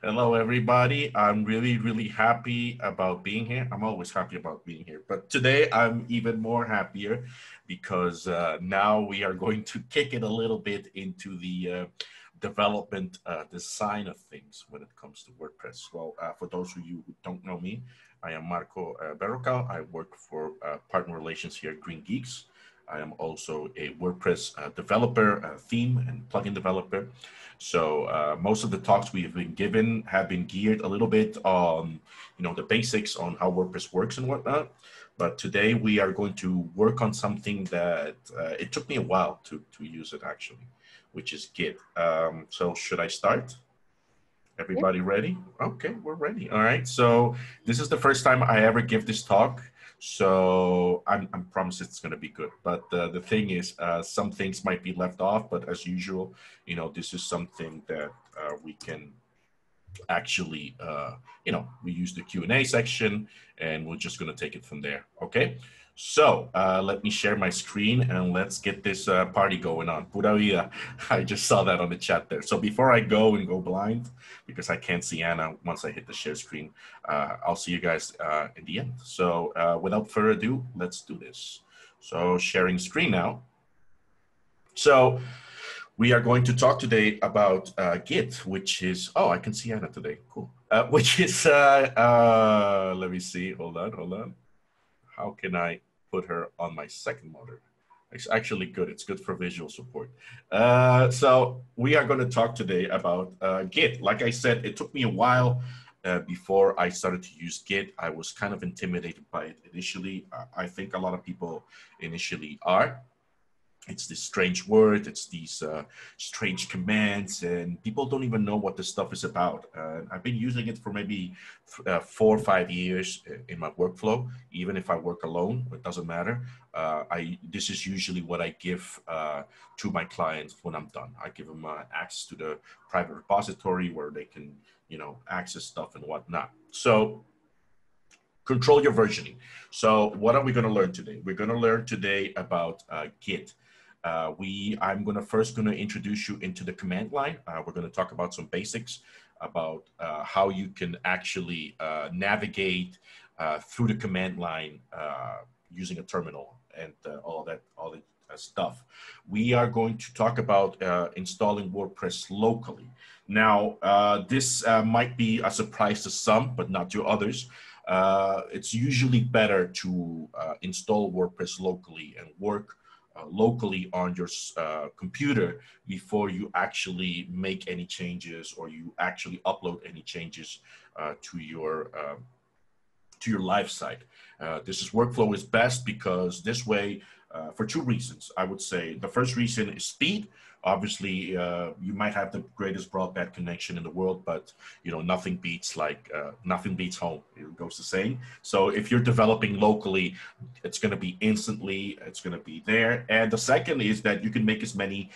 Hello, everybody. I'm really happy about being here. I'm always happy about being here, but today I'm even more happier because now we are going to kick it a little bit into the development design of things when it comes to WordPress. Well, for those of you who don't know me, I am Marco Berrocal. I work for partner relations here at GreenGeeks. I am also a WordPress developer, theme and plugin developer. So most of the talks we have been given have been geared a little bit on, the basics on how WordPress works and whatnot. But today we are going to work on something that it took me a while to use it actually, which is Git. So should I start? Everybody ready? Okay, we're ready. All right. So this is the first time I ever give this talk. So I'm promised it's going to be good. But the thing is, some things might be left off. But as usual, this is something that we can actually, we use the Q&A section and we're just going to take it from there. Okay. So let me share my screen and let's get this party going on. Pura vida. I just saw that on the chat there. So before I go blind, because I can't see Anna once I hit the share screen, I'll see you guys in the end. So without further ado, let's do this. So sharing screen now. So we are going to talk today about Git, which is, I can see Anna today. Cool. Which is, let me see. Hold on. How can I put her on my second monitor? It's actually good. It's good for visual support. So we are going to talk today about Git. Like I said, it took me a while before I started to use Git. I was kind of intimidated by it initially. I think a lot of people initially are. It's this strange word, it's these strange commands, and people don't even know what this stuff is about. I've been using it for maybe 4 or 5 years in my workflow. Even if I work alone, it doesn't matter. This is usually what I give to my clients when I'm done. I give them access to the private repository where they can, access stuff and whatnot. So control your versioning. So what are we going to learn today? We're going to learn today about Git. I'm first going to introduce you into the command line. We're going to talk about some basics about how you can actually navigate through the command line using a terminal and all that stuff. We are going to talk about installing WordPress locally. Now, this might be a surprise to some, but not to others. It's usually better to install WordPress locally and work locally on your computer before you actually make any changes or you actually upload any changes to your live site. This workflow is best because this way, for 2 reasons, I would say. The first reason is speed. Obviously, you might have the greatest broadband connection in the world, but nothing beats home. It goes the saying. So if you're developing locally, it's going to be instantly. It's going to be there. And the second is that you can make as many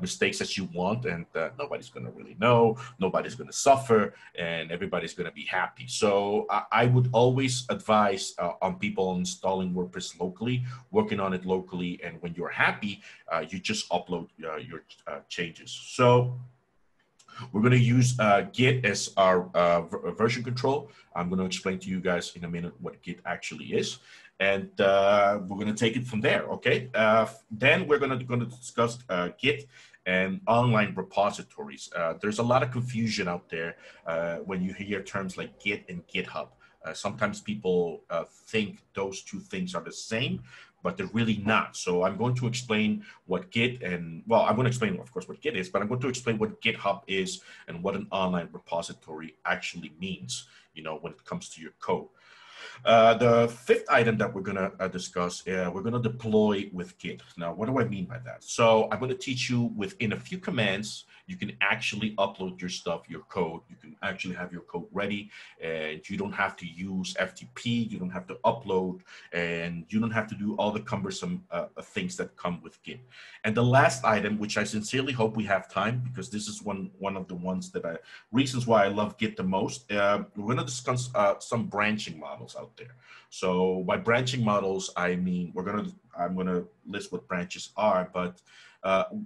mistakes as you want, and nobody's going to really know. Nobody's going to suffer, and everybody's going to be happy. So I would always advise on people installing WordPress locally, working on it locally, and when you're happy, you just upload your changes. So we're going to use Git as our version control. I'm going to explain to you guys in a minute what Git actually is, and we're going to take it from there. Okay. Then we're going to discuss Git and online repositories. There's a lot of confusion out there when you hear terms like Git and GitHub. Sometimes people think those 2 things are the same, but they're really not. So I'm going to explain what Git I'm going to explain, of course, what Git is, but I'm going to explain what GitHub is and what an online repository actually means, when it comes to your code. The 5th item that we're going to discuss, we're going to deploy with Git. Now, what do I mean by that? So I'm going to teach you within a few commands, you can actually upload your stuff, your code. You can actually have your code ready, and you don't have to use FTP. You don't have to upload, and you don't have to do all the cumbersome things that come with Git. And the last item, which I sincerely hope we have time, because this is one of the reasons why I love Git the most. We're going to discuss some branching models out there. So by branching models, I mean I'm going to list what branches are, but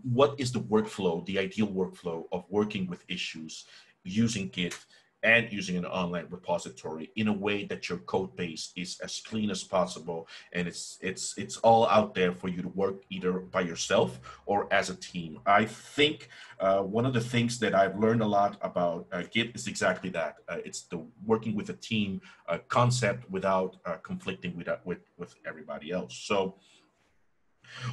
what is the workflow, the ideal workflow of working with issues using Git and using an online repository in a way that your code base is as clean as possible, and it's all out there for you to work either by yourself or as a team. I think one of the things that I've learned a lot about Git is exactly that. It's the working with a team concept without conflicting with everybody else. So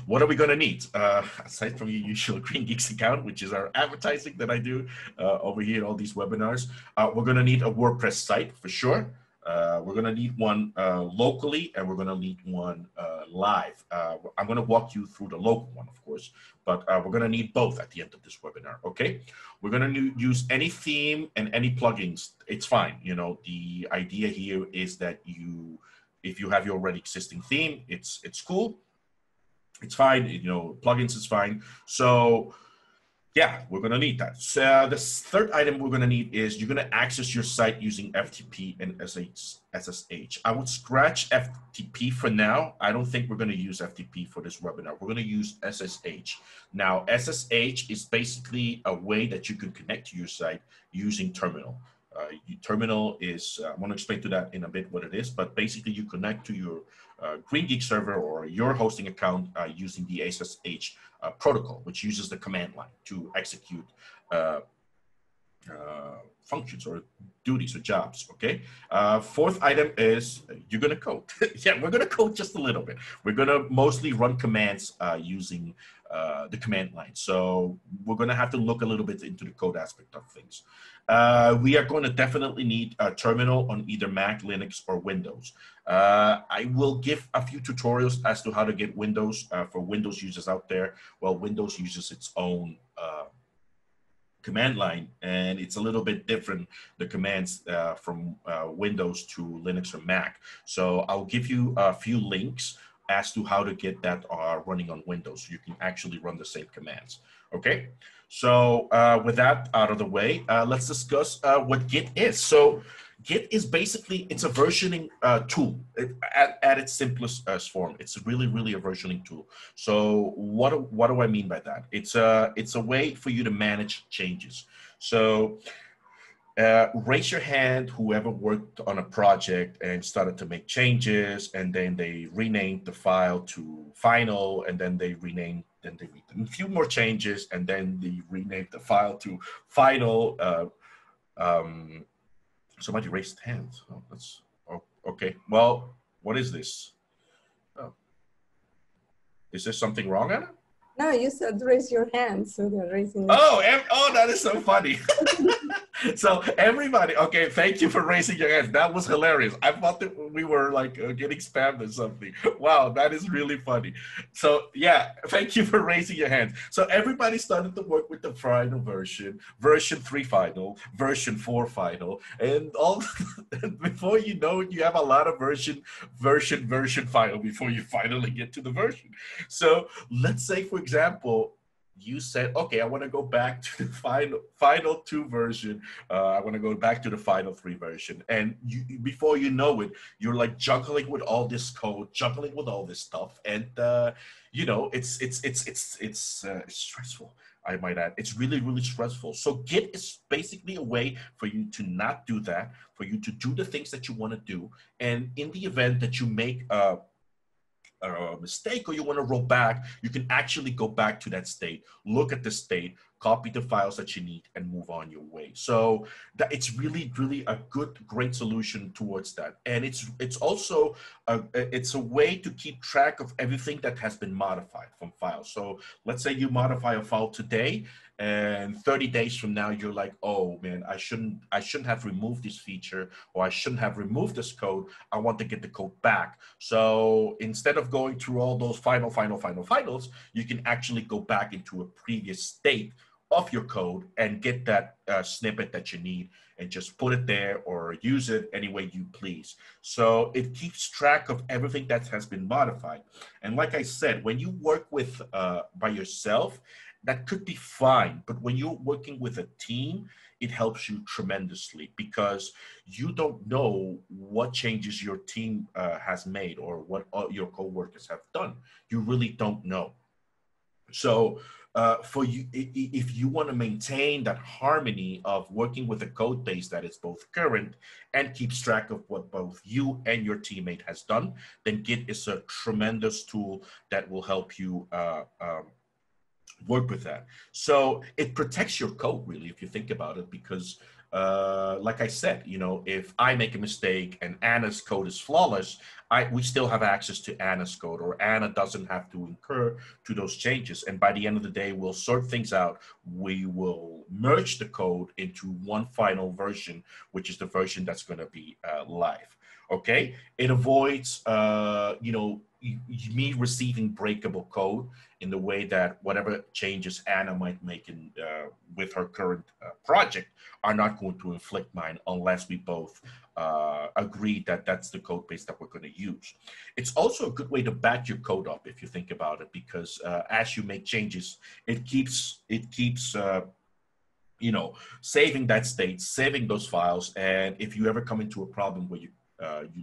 what are we going to need? Aside from your usual GreenGeeks account, which is our advertising that I do over here in all these webinars, we're going to need a WordPress site for sure. We're going to need one locally, and we're going to need one live. I'm going to walk you through the local one, of course, but we're going to need both at the end of this webinar, okay? We're going to use any theme and any plugins. It's fine. You know, the idea here is that if you have your already existing theme, it's cool. It's fine, you know, plugins is fine. So yeah, we're gonna need that. So the third item we're gonna need is you're gonna access your site using FTP and SSH. I would scratch FTP for now. I don't think we're gonna use FTP for this webinar. We're gonna use SSH. Now, SSH is basically a way that you can connect to your site using terminal. Terminal is, I want to explain to that in a bit what it is, but basically you connect to your GreenGeeks server or your hosting account using the SSH protocol, which uses the command line to execute functions or duties or jobs, okay? Fourth item is you're gonna code. Yeah, we're gonna code just a little bit. We're gonna mostly run commands using the command line. So we're gonna have to look a little bit into the code aspect of things. We are going to definitely need a terminal on either Mac, Linux, or Windows. I will give a few tutorials as to how to get Windows for Windows users out there. Well, Windows uses its own command line, and it's a little bit different, the commands from Windows to Linux or Mac. So I'll give you a few links as to how to get that running on Windows. You can actually run the same commands, okay? So with that out of the way, let's discuss what Git is. So Git is basically, it's a versioning tool at its simplest form. It's really, really a versioning tool. So what do I mean by that? It's a way for you to manage changes. So raise your hand, whoever worked on a project and started to make changes, and then they renamed the file to final, and then they renamed, then they made a few more changes, and then they renamed the file to final. Somebody raised hands. Oh, okay. Well, what is this? Oh. Is there something wrong, Anna? No, you said raise your hand, so they're raising. Oh, that is so funny. So everybody, okay, thank you for raising your hands. That was hilarious. I thought that we were like getting spammed or something. Wow, that is really funny. So yeah, thank you for raising your hands. So everybody started to work with the final version 3 final, version 4 final, and all before you know it, you have a lot of version final before you finally get to the version. So let's say, for example, you said, okay, I want to go back to the final 2 version. I want to go back to the final 3 version. And before you know it, you're like juggling with all this code, juggling with all this stuff. And, you know, it's stressful, I might add. It's really, really stressful. So Git is basically a way for you to not do that, for you to do the things that you want to do. And in the event that you make a mistake or you want to roll back, you can actually go back to that state, look at the state, copy the files that you need, and move on your way. So it's really, really a great solution towards that. And it's also it's a way to keep track of everything that has been modified from files. So let's say you modify a file today, and 30 days from now, you're like, oh man, I shouldn't have removed this feature, or I shouldn't have removed this code. I want to get the code back. So instead of going through all those finals, you can actually go back into a previous state of your code and get that snippet that you need and just put it there or use it any way you please. So it keeps track of everything that has been modified. And like I said, when you work with by yourself, that could be fine. But when you're working with a team, it helps you tremendously because you don't know what changes your team has made or what your coworkers have done. You really don't know. So for you, if you want to maintain that harmony of working with a code base that is both current and keeps track of what both you and your teammate has done, then Git is a tremendous tool that will help you work with that. So it protects your code, really, if you think about it, because like I said, you know, if I make a mistake and Anna's code is flawless, we still have access to Anna's code, or Anna doesn't have to incur to those changes. And by the end of the day, we'll sort things out. We will merge the code into one final version, which is the version that's going to be live. Okay, it avoids, you know, me receiving breakable code in the way that whatever changes Anna might make in with her current project are not going to inflict mine unless we both agree that that's the code base that we're going to use. It's also a good way to back your code up if you think about it, because as you make changes, it keeps you know, saving that state, saving those files, and if you ever come into a problem where you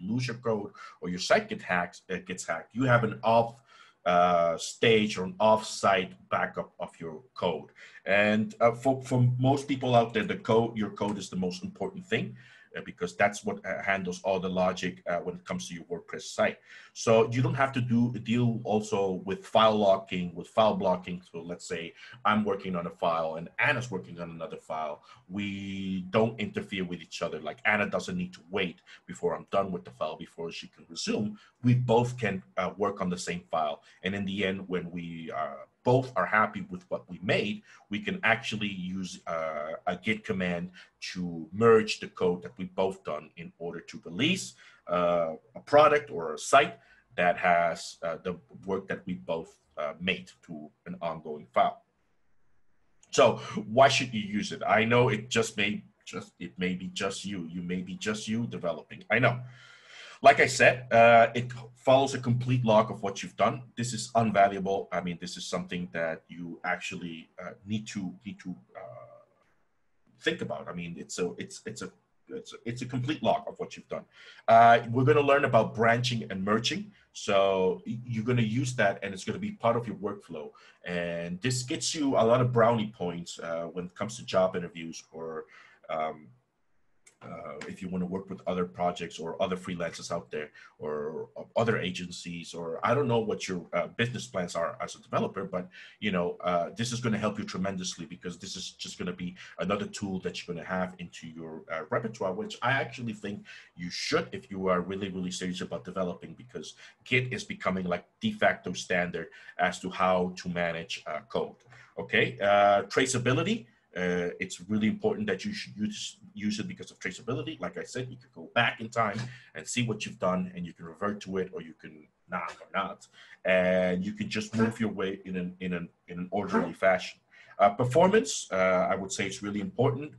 lose your code or your site gets hacked, you have an off stage or an off-site backup of your code. And for most people out there, your code is the most important thing, because that's what handles all the logic when it comes to your WordPress site. So you don't have to deal also with file locking, with file blocking. So let's say I'm working on a file and Anna's working on another file. We don't interfere with each other. Like Anna doesn't need to wait before I'm done with the file before she can resume. We both can work on the same file. And in the end, when we both are happy with what we made, we can actually use a Git command to merge the code that we both done in order to release a product or a site that has the work that we both made to an ongoing file. So why should you use it? I know it may be just you. You may be just you developing. I know. Like I said, it follows a complete log of what you've done. This is invaluable. I mean, this is something that you actually need to think about. I mean, it's a complete log of what you've done. We're going to learn about branching and merging. So you're going to use that, and it's going to be part of your workflow. And this gets you a lot of brownie points when it comes to job interviews, or if you want to work with other projects or other freelancers out there, or other agencies, or I don't know what your business plans are as a developer, but you know, this is going to help you tremendously, because this is just going to be another tool that you're going to have into your repertoire, which I actually think you should if you are really, really serious about developing, because Git is becoming like de facto standard as to how to manage code. Okay, traceability. It's really important that you should use it because of traceability. Like I said, you could go back in time and see what you've done, and you can revert to it, or you can not, and you can just move your way in an orderly fashion. Performance, I would say it's really important.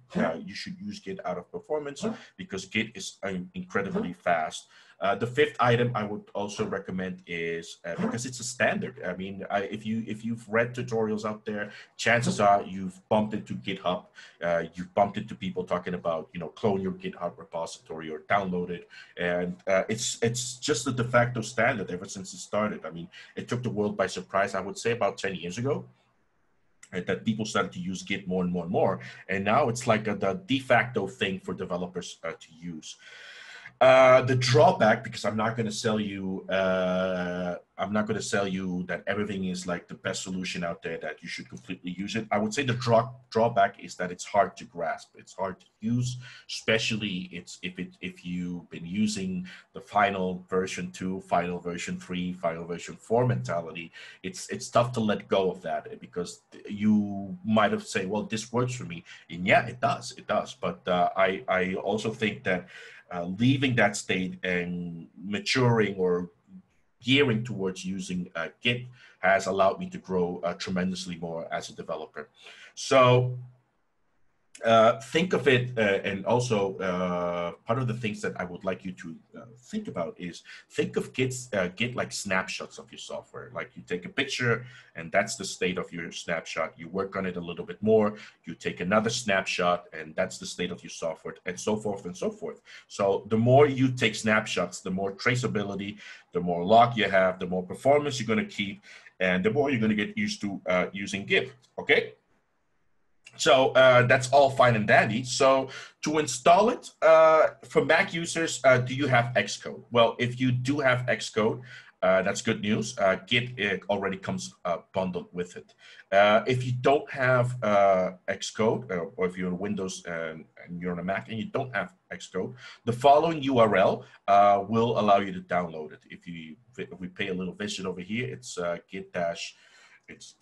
You should use Git out of performance, because Git is incredibly fast. The fifth item I would also recommend is because it's a standard. I mean, if you've read tutorials out there, chances are you've bumped into GitHub. You've bumped into people talking about, you know, clone your GitHub repository or download it, and it's just the de facto standard ever since it started. I mean, it took the world by surprise. I would say about 10 years ago. Right, that people started to use Git more and more and more, and now it's like the de facto thing for developers to use. The drawback, because I'm not going to sell you, that everything is like the best solution out there, that you should completely use it. I would say the drawback is that it's hard to grasp. It's hard to use, especially if you've been using the final version 2, final version 3, final version 4 mentality. It's tough to let go of that, because you might have said, well, this works for me, and yeah, it does. But I also think that leaving that state and maturing or gearing towards using Git has allowed me to grow tremendously more as a developer. So think of it, and also part of the things that I would like you to think about is think of Git like snapshots of your software. Like you take a picture, and that's the state of your snapshot. You work on it a little bit more. You take another snapshot, and that's the state of your software, and so forth and so forth. So the more you take snapshots, the more traceability, the more log you have, the more performance you're going to keep. and the more you're going to get used to using Git. Okay. So that's all fine and dandy. So to install it, for Mac users, do you have Xcode? Well, if you do have Xcode, that's good news. Git already comes bundled with it. If you don't have Xcode, or if you're on Windows and you're on a Mac and you don't have Xcode, the following URL will allow you to download it. If we pay a little visit over here, it's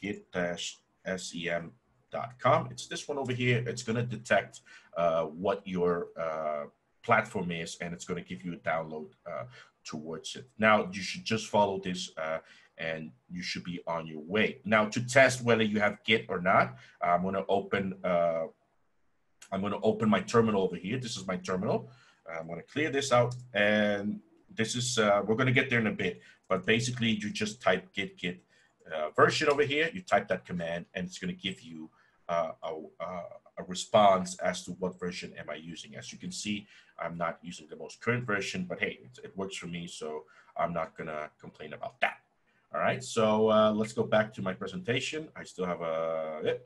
git-sem.com. It's this one over here. It's going to detect what your platform is, and it's going to give you a download towards it. Now, you should just follow this and you should be on your way. Now, to test whether you have Git or not, I'm going to open my terminal over here. This is my terminal. I'm going to clear this out, and this is we're going to get there in a bit. But basically, you just type git version over here. You type that command, and it's going to give you a response as to what version am I using. As you can see, I'm not using the most current version, but hey, it works for me, so I'm not going to complain about that. All right, so let's go back to my presentation. I still have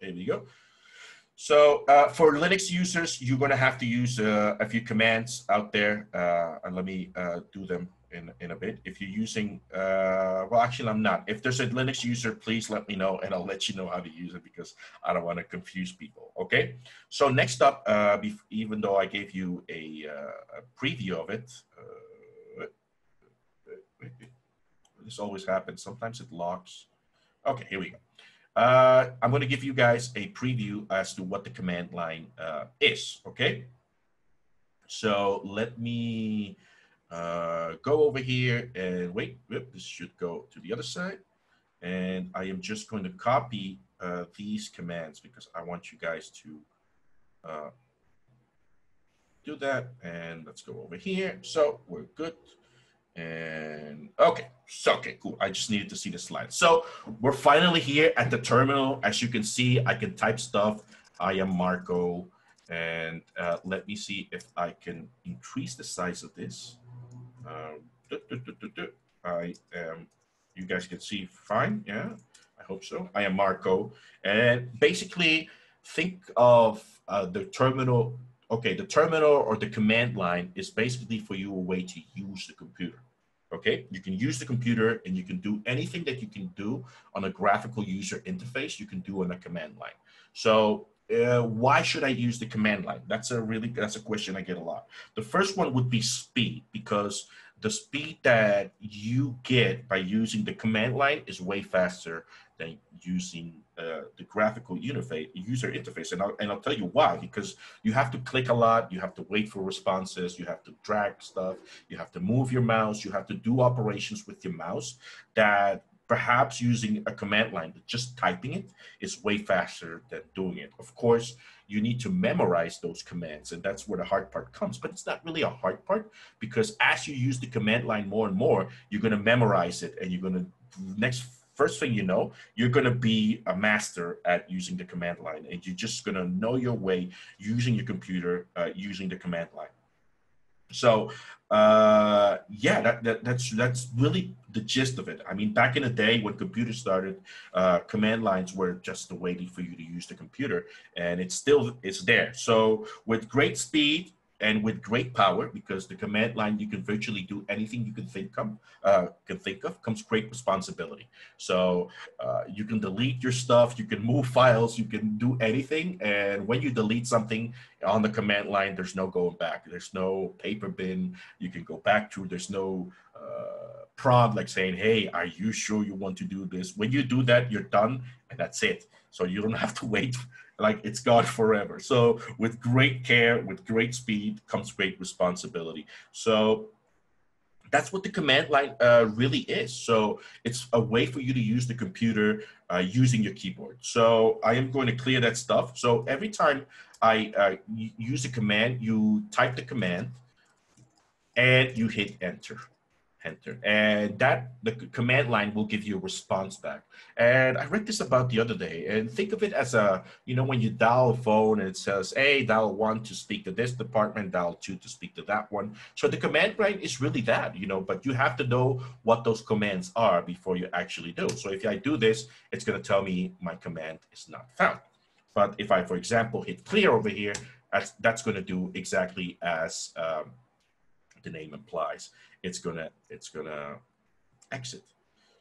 here we go. So for Linux users, you're going to have to use a few commands out there, and let me do them in a bit. If you're using, well, actually, I'm not. If there's a Linux user, please let me know, and I'll let you know how to use it, because I don't want to confuse people. Okay. So next up, even though I gave you a preview of it, this always happens. Sometimes it locks. Okay, here we go. I'm going to give you guys a preview as to what the command line is. Okay. So let me go over here and wait. This should go to the other side. And I am just going to copy these commands because I want you guys to do that. And let's go over here. So we're good. And okay, so okay, cool. I just needed to see the slide. So we're finally here at the terminal. As you can see, I can type stuff. I am Marco, and let me see if I can increase the size of this. I am. You guys can see fine. Yeah, I hope so. I am Marco, and basically think of the terminal. Okay, the terminal or the command line is basically for you a way to use the computer. Okay, you can use the computer and you can do anything that you can do on a graphical user interface, you can do on a command line. So why should I use the command line? That's a question I get a lot. The first one would be speed, because the speed that you get by using the command line is way faster than using the graphical user interface. And I'll tell you why, because you have to click a lot, you have to wait for responses, you have to drag stuff, you have to move your mouse, you have to do operations with your mouse that perhaps using a command line, just typing it, is way faster than doing it. Of course, you need to memorize those commands, and that's where the hard part comes. But it's not really a hard part, because as you use the command line more and more, you're going to memorize it, and you're going to, first thing you know, you're going to be a master at using the command line, and you're just going to know your way using your computer, using the command line. So yeah, that's really the gist of it. I mean, back in the day when computers started, command lines were just a way for you to use the computer, and it's there. So with great speed and with great power, because the command line, you can virtually do anything you can think of, comes great responsibility. So you can delete your stuff, you can move files, you can do anything. And when you delete something on the command line, there's no going back. There's no paper bin you can go back to. There's no prompt like saying, hey, are you sure you want to do this? When you do that, you're done, and that's it. So you don't have to wait, like it's gone forever. So with great care, with great speed comes great responsibility. So that's what the command line really is. So it's a way for you to use the computer using your keyboard. So I am going to clear that stuff. So every time I use a command, you type the command and you hit enter. enter. And the command line will give you a response back. And I read this about the other day, and think of it as a, you know, when you dial a phone and it says, hey, dial 1 to speak to this department, dial 2 to speak to that one. So the command line is really that, you know, but you have to know what those commands are before you actually do. So if I do this, it's going to tell me my command is not found. But if I, for example, hit clear over here, that's going to do exactly as the name implies. It's gonna exit.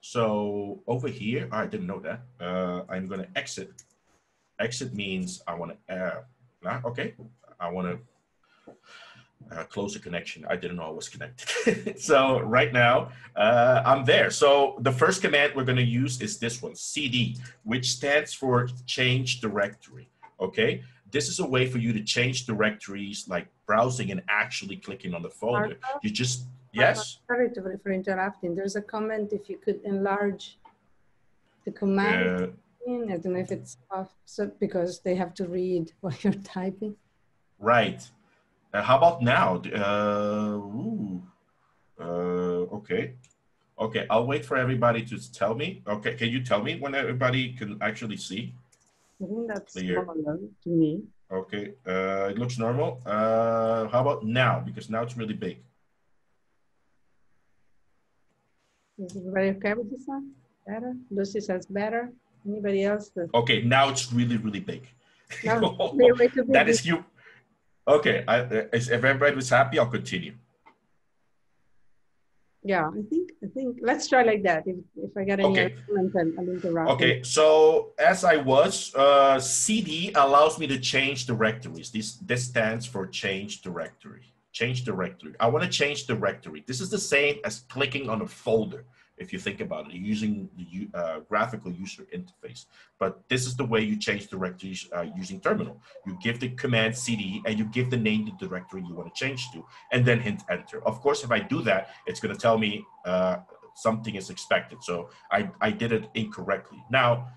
So over here, I didn't know that. I'm gonna exit. Exit means I want to. Okay, I want to close the connection. I didn't know I was connected. So right now, I'm there. So the first command we're going to use is this one, cd, which stands for change directory. Okay, this is a way for you to change directories, like browsing and actually clicking on the folder. You just, yes? Sorry for interrupting. There's a comment if you could enlarge the command. I don't know if it's off, so because they have to read what you're typing. Right. How about now? Okay. Okay, I'll wait for everybody to tell me. Okay, can you tell me when everybody can actually see? I think that's clear normal to me. Okay, it looks normal. How about now? Because now it's really big. Is everybody okay with this one? Better? Lucy says better. Anybody else? Okay, now it's really, really big. No, that is you. Okay, if everybody was happy, I'll continue. Yeah, I think let's try like that. If I get any comment, I'll interrupt. Okay, so as I was, CD allows me to change directories. This stands for change directory. Change directory. I want to change directory. This is the same as clicking on a folder. If you think about it, using the graphical user interface. But this is the way you change directories using terminal. You give the command cd and you give the name of the directory you want to change to, and then hit enter. Of course, if I do that, it's going to tell me something is expected. So I did it incorrectly. Now,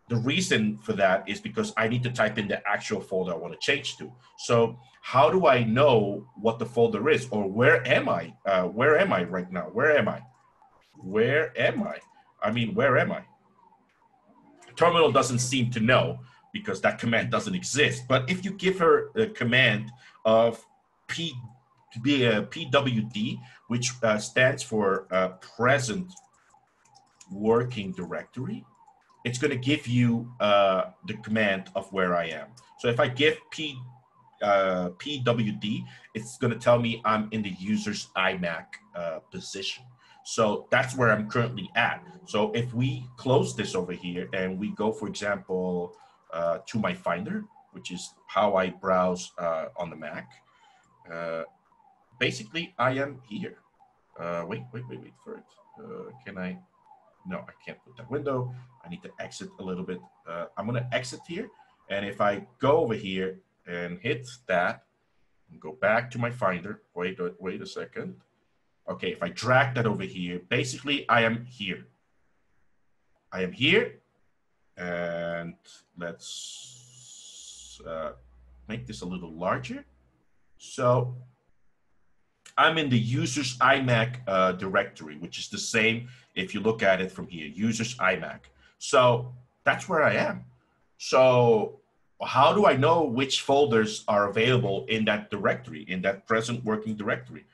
the reason for that is because I need to type in the actual folder I want to change to. So how do I know what the folder is, or where am I? Where am I right now? Where am I? Where am I? I mean, where am I? Terminal doesn't seem to know because that command doesn't exist. But if you give her a command of pwd, which stands for present working directory, it's going to give you the command of where I am. So if I give pwd, it's going to tell me I'm in the user's iMac position. So that's where I'm currently at. So if we close this over here and we go, for example, to my Finder, which is how I browse on the Mac, basically I am here. Wait for it. Can I? No, I can't put that window. I need to exit a little bit. I'm going to exit here. And if I go over here and hit that, and go back to my Finder, wait a second. Okay, if I drag that over here, basically I am here. I am here, and let's make this a little larger. So I'm in the user's iMac directory, which is the same if you look at it from here, user's iMac. So that's where I am. So how do I know which folders are available in that directory, in that present working directory?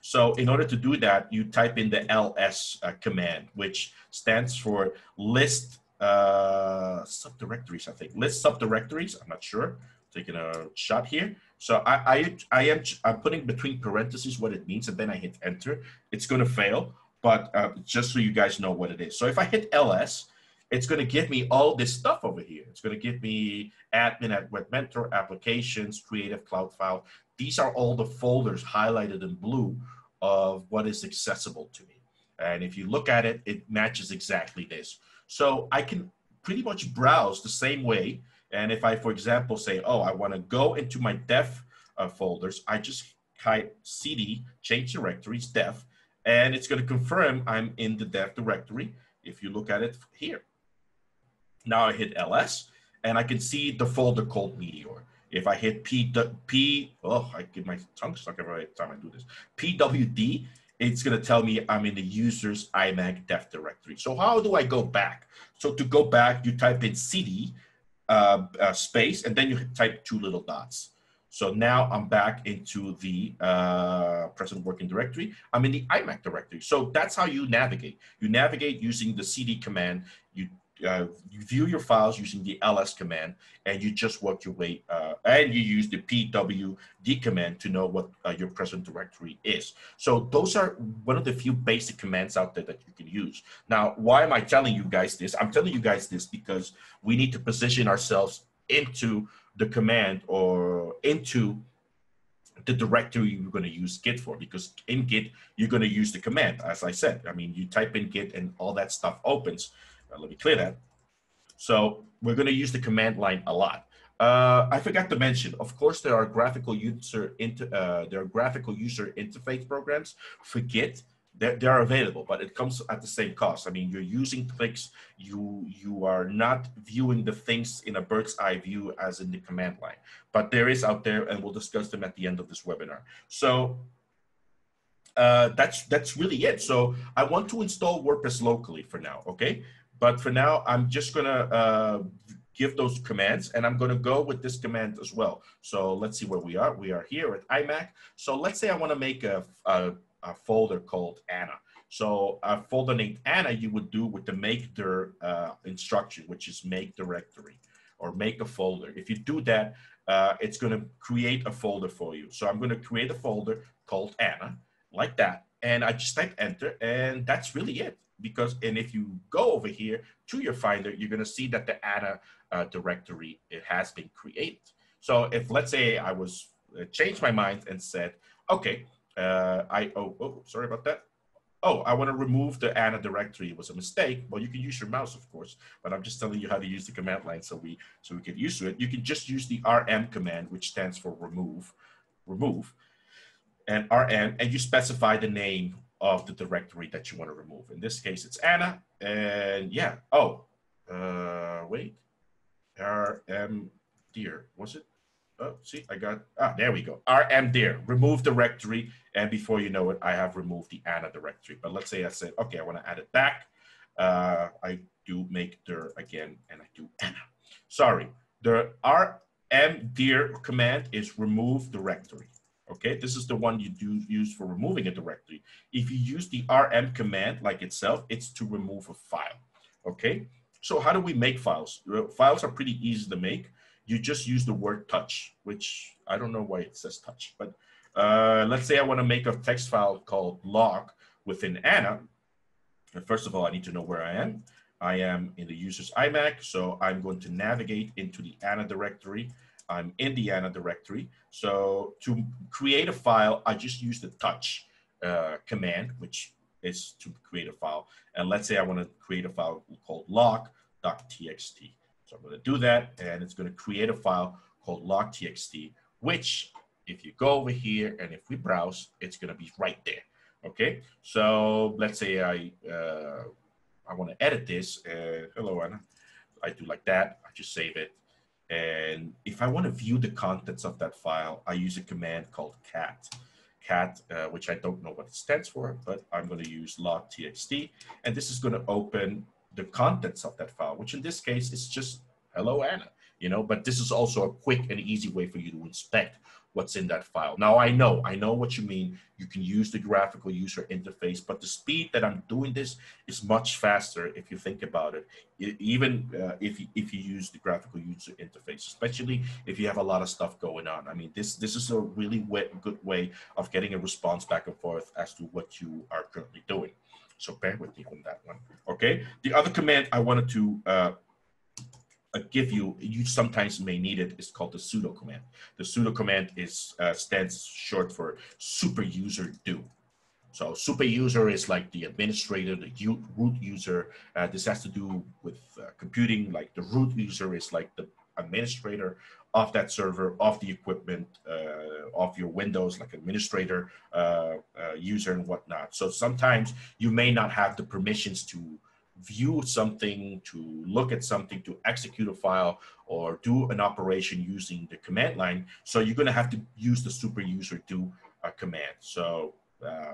So in order to do that, you type in the ls command, which stands for list subdirectories, I think. List subdirectories, I'm not sure. Taking a shot here. So I'm putting between parentheses what it means, and then I hit enter. It's going to fail, but just so you guys know what it is. So if I hit ls, it's going to give me all this stuff over here. It's going to give me admin at WebMentor, applications, creative cloud file. These are all the folders highlighted in blue of what is accessible to me. And if you look at it, it matches exactly this. So I can pretty much browse the same way. And if I, for example, say, oh, I want to go into my dev folders, I just type cd, change directories, dev, and it's going to confirm I'm in the dev directory if you look at it here. Now I hit ls, and I can see the folder called Meteor. If I hit I get my tongue stuck every time I do this. pwd, it's going to tell me I'm in the user's iMac dev directory. So how do I go back? So to go back, you type in cd space, and then you type 2 little dots. So now I'm back into the present working directory. I'm in the iMac directory. So that's how you navigate. You navigate using the cd command. You view your files using the ls command, and you just work your way, and you use the pwd command to know what your present directory is. So those are one of the few basic commands out there that you can use. Now, why am I telling you guys this? I'm telling you guys this because we need to position ourselves into the command or into the directory you're going to use Git for, because in Git, you're going to use the command. As I said, I mean, you type in Git and all that stuff opens. Let me clear that. So we're going to use the command line a lot. I forgot to mention, of course, there are graphical user interface programs for Git. They are available, but it comes at the same cost. I mean, you're using clicks. You are not viewing the things in a bird's eye view as in the command line. But there is out there, and we'll discuss them at the end of this webinar. So that's really it. So I want to install WordPress locally for now, okay? But for now, I'm just gonna give those commands, and I'm gonna go with this command as well. So let's see where we are. We are here at iMac. So let's say I wanna make a folder called Anna. So a folder named Anna, you would do with the make dir instruction, which is make directory or make a folder. If you do that, it's gonna create a folder for you. So I'm gonna create a folder called Anna, like that. And I just type enter, and that's really it. And if you go over here to your Finder, you're going to see that the Anna directory, it has been created. So if, let's say I was changed my mind and said, okay, sorry about that. Oh, I want to remove the Anna directory. It was a mistake. Well, you can use your mouse, of course, but I'm just telling you how to use the command line so we get used to it. You can just use the rm command, which stands for remove, and rm, and you specify the name of the directory that you want to remove. In this case, it's Anna, and yeah. Oh, wait, rm dir, was it? Oh, see, I got, there we go. rm dir, remove directory, and before you know it, I have removed the Anna directory. But let's say I said, okay, I want to add it back. I do make dir again, and I do Anna. Sorry, the rm dir command is remove directory. Okay, this is the one you do use for removing a directory. If you use the rm command like itself, it's to remove a file. Okay, so how do we make files? Files are pretty easy to make. You just use the word touch, which I don't know why it says touch, but let's say I want to make a text file called log within Anna. And first of all, I need to know where I am. I am in the user's iMac, so I'm going to navigate into the Anna directory. I'm in the Anna directory. So to create a file, I just use the touch command, which is to create a file. And let's say I want to create a file called log.txt. So I'm going to do that, and it's going to create a file called log.txt, which if you go over here and if we browse, it's going to be right there. Okay, so let's say I want to edit this. Hello, Anna. I do like that. I just save it. And if I want to view the contents of that file, I use a command called cat, which I don't know what it stands for, but I'm going to use log.txt. And this is going to open the contents of that file, which in this case is just hello, Anna, you know, but this is also a quick and easy way for you to inspect what's in that file. Now, I know what you mean. You can use the graphical user interface, but the speed that I'm doing this is much faster if you think about it, even if you use the graphical user interface, especially if you have a lot of stuff going on. I mean, this is a really good way of getting a response back and forth as to what you are currently doing. So bear with me on that one, okay? The other command I wanted to give you sometimes may need it, is called the sudo command. The sudo command is stands short for super user do. So super user is like the administrator, the root user. This has to do with computing. Like the root user is like the administrator of that server, of the equipment, of your Windows, like administrator, user and whatnot. So sometimes you may not have the permissions to view something, to look at something, to execute a file, or do an operation using the command line. So you're going to have to use the super user do command. So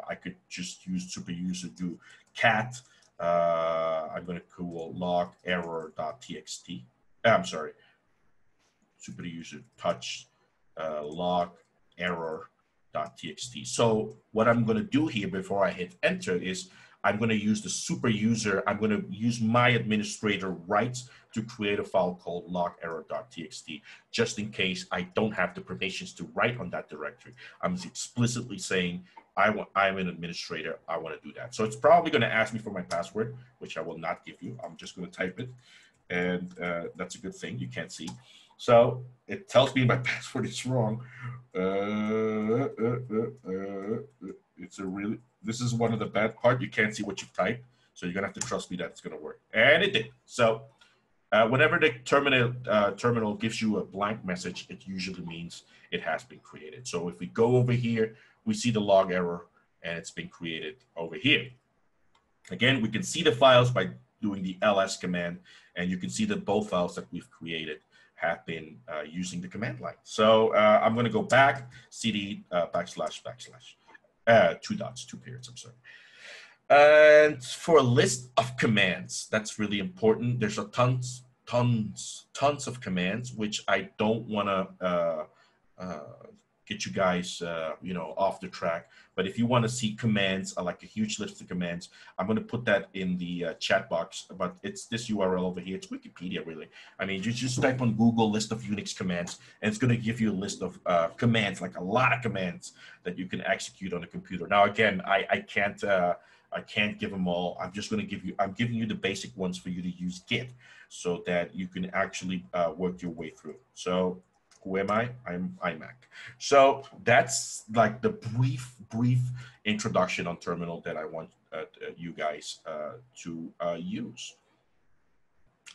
I could just use super user do cat. I'm going to call log error.txt. I'm sorry, super user touch log error.txt. So what I'm going to do here before I hit enter is I'm going to use the super user. I'm going to use my administrator rights to create a file called log error.txt, just in case I don't have the permissions to write on that directory. I'm explicitly saying I'm an administrator. I want to do that. So it's probably going to ask me for my password, which I will not give you. I'm just going to type it. And that's a good thing. You can't see. So it tells me my password is wrong. It's a really, this is one of the bad part. You can't see what you've typed. So you're going to have to trust me that it's going to work. And it did. So whenever the terminal gives you a blank message, it usually means it has been created. So if we go over here, we see the log error and it's been created over here. Again, we can see the files by doing the ls command, and you can see that both files that we've created have been using the command line. So I'm going to go back, cd backslash, 2 dots, 2 periods, I'm sorry. And for a list of commands, that's really important. There's a tons of commands, which I don't want to get you guys, you know, off the track. But if you want to see commands, like a huge list of commands, I'm going to put that in the chat box. But it's this URL over here. It's Wikipedia, really. I mean, you just type on Google list of Unix commands, and it's going to give you a list of commands, like a lot of commands that you can execute on a computer. Now, again, I can't give them all. I'm just going to give you, I'm giving you the basic ones for you to use Git so that you can actually work your way through. So who am I? I'm iMac. So that's like the brief introduction on terminal that I want you guys to use.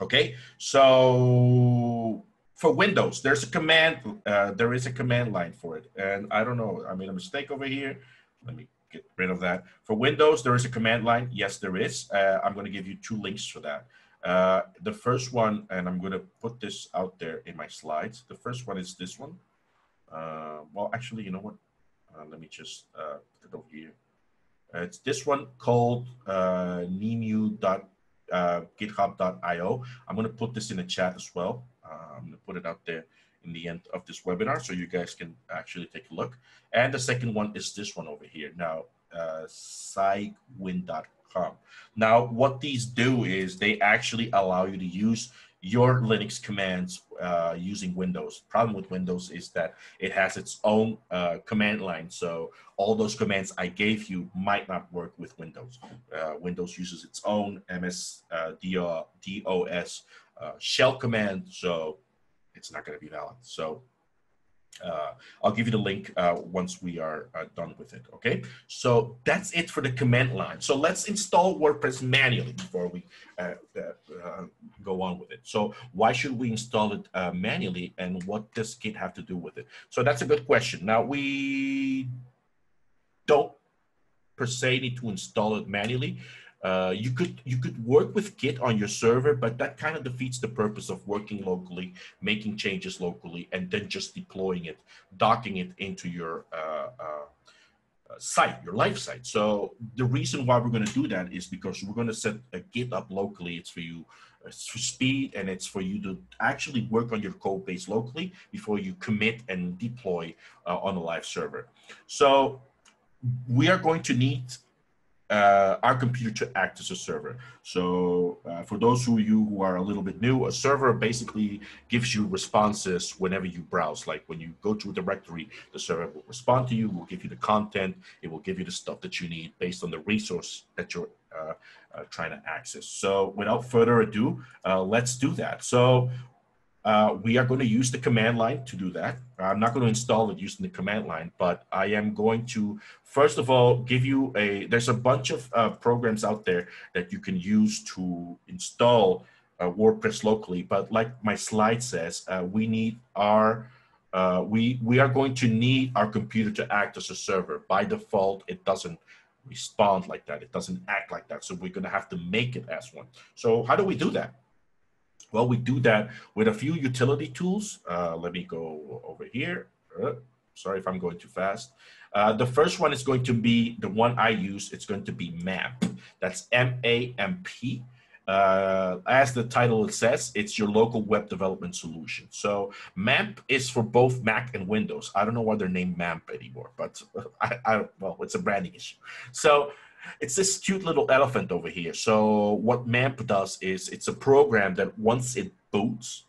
Okay, so for Windows, there's a command, there is a command line for it. And I don't know, I made a mistake over here. Let me get rid of that. For Windows, there is a command line. Yes, there is. I'm going to give you 2 links for that. The first one, and I'm going to put this out there in my slides. The first one is this one. Well, actually, you know what? Let me just put it over here. It's this one called nemu.github.io. I'm going to put this in the chat as well. I'm going to put it out there in the end of this webinar so you guys can actually take a look. And the second one is this one over here. Now, cygwin.com. Now, what these do is they actually allow you to use your Linux commands using Windows. Problem with Windows is that it has its own command line. So all those commands I gave you might not work with Windows. Windows uses its own MS-DOS shell command, so it's not going to be valid. So I'll give you the link once we are done with it, okay? So that's it for the command line. So let's install WordPress manually before we go on with it. So why should we install it manually, and what does Git have to do with it? So that's a good question. Now, we don't per se need to install it manually. You could work with Git on your server, but that kind of defeats the purpose of working locally, making changes locally, and then just deploying it, docking it into your site, your live site. So the reason why we're going to do that is because we're going to set a Git up locally. It's for you, it's for speed, and it's for you to actually work on your code base locally before you commit and deploy on a live server. So we are going to need our computer to act as a server. So for those of you who are a little bit new, a server basically gives you responses whenever you browse. Like when you go to a directory, the server will respond to you, will give you the content, it will give you the stuff that you need based on the resource that you're trying to access. So without further ado, let's do that. So we are going to use the command line to do that. I'm not going to install it using the command line, but I am going to, first of all, give you there's a bunch of programs out there that you can use to install WordPress locally. But like my slide says, we are going to need our computer to act as a server. By default, it doesn't respond like that. It doesn't act like that. So we're going to have to make it as one. So how do we do that? Well, we do that with a few utility tools. Let me go over here. Sorry if I'm going too fast. The first one is going to be the one I use. It's going to be MAMP. That's M-A-M-P. As the title says, it's your local web development solution. So MAMP is for both Mac and Windows. I don't know why they're named MAMP anymore, but well, it's a branding issue. So it's this cute little elephant over here. So what MAMP does is it's a program that once it boots,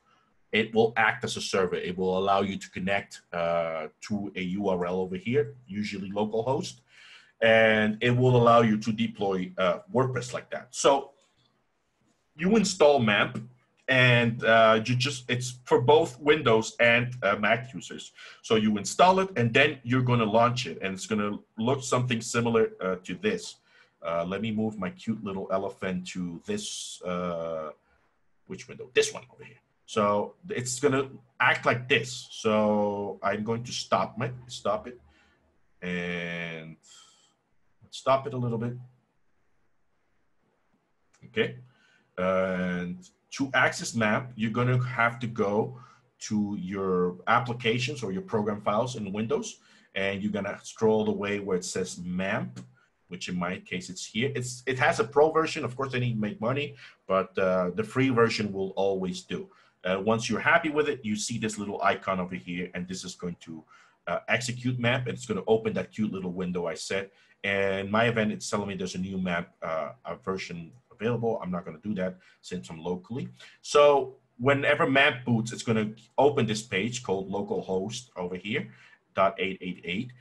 it will act as a server. It will allow you to connect to a URL over here, usually localhost, and it will allow you to deploy WordPress like that. So you install MAMP, and it's for both Windows and Mac users. So you install it, and then you're going to launch it, and it's going to look something similar to this. Let me move my cute little elephant to this, which window? This one over here. So it's going to act like this. So I'm going to stop it and stop it a little bit. Okay. And to access MAMP, you're going to have to go to your applications or your program files in Windows, and you're going to scroll the way where it says MAMP, which in my case it's here. It has a pro version. Of course, they need to make money, but the free version will always do. Once you're happy with it, you see this little icon over here, and this is going to execute MAMP, and it's going to open that cute little window I said. And my event, it's telling me there's a new MAMP version available. I'm not going to do that since I'm locally. So whenever MAMP boots, it's going to open this page called localhost over here, .888.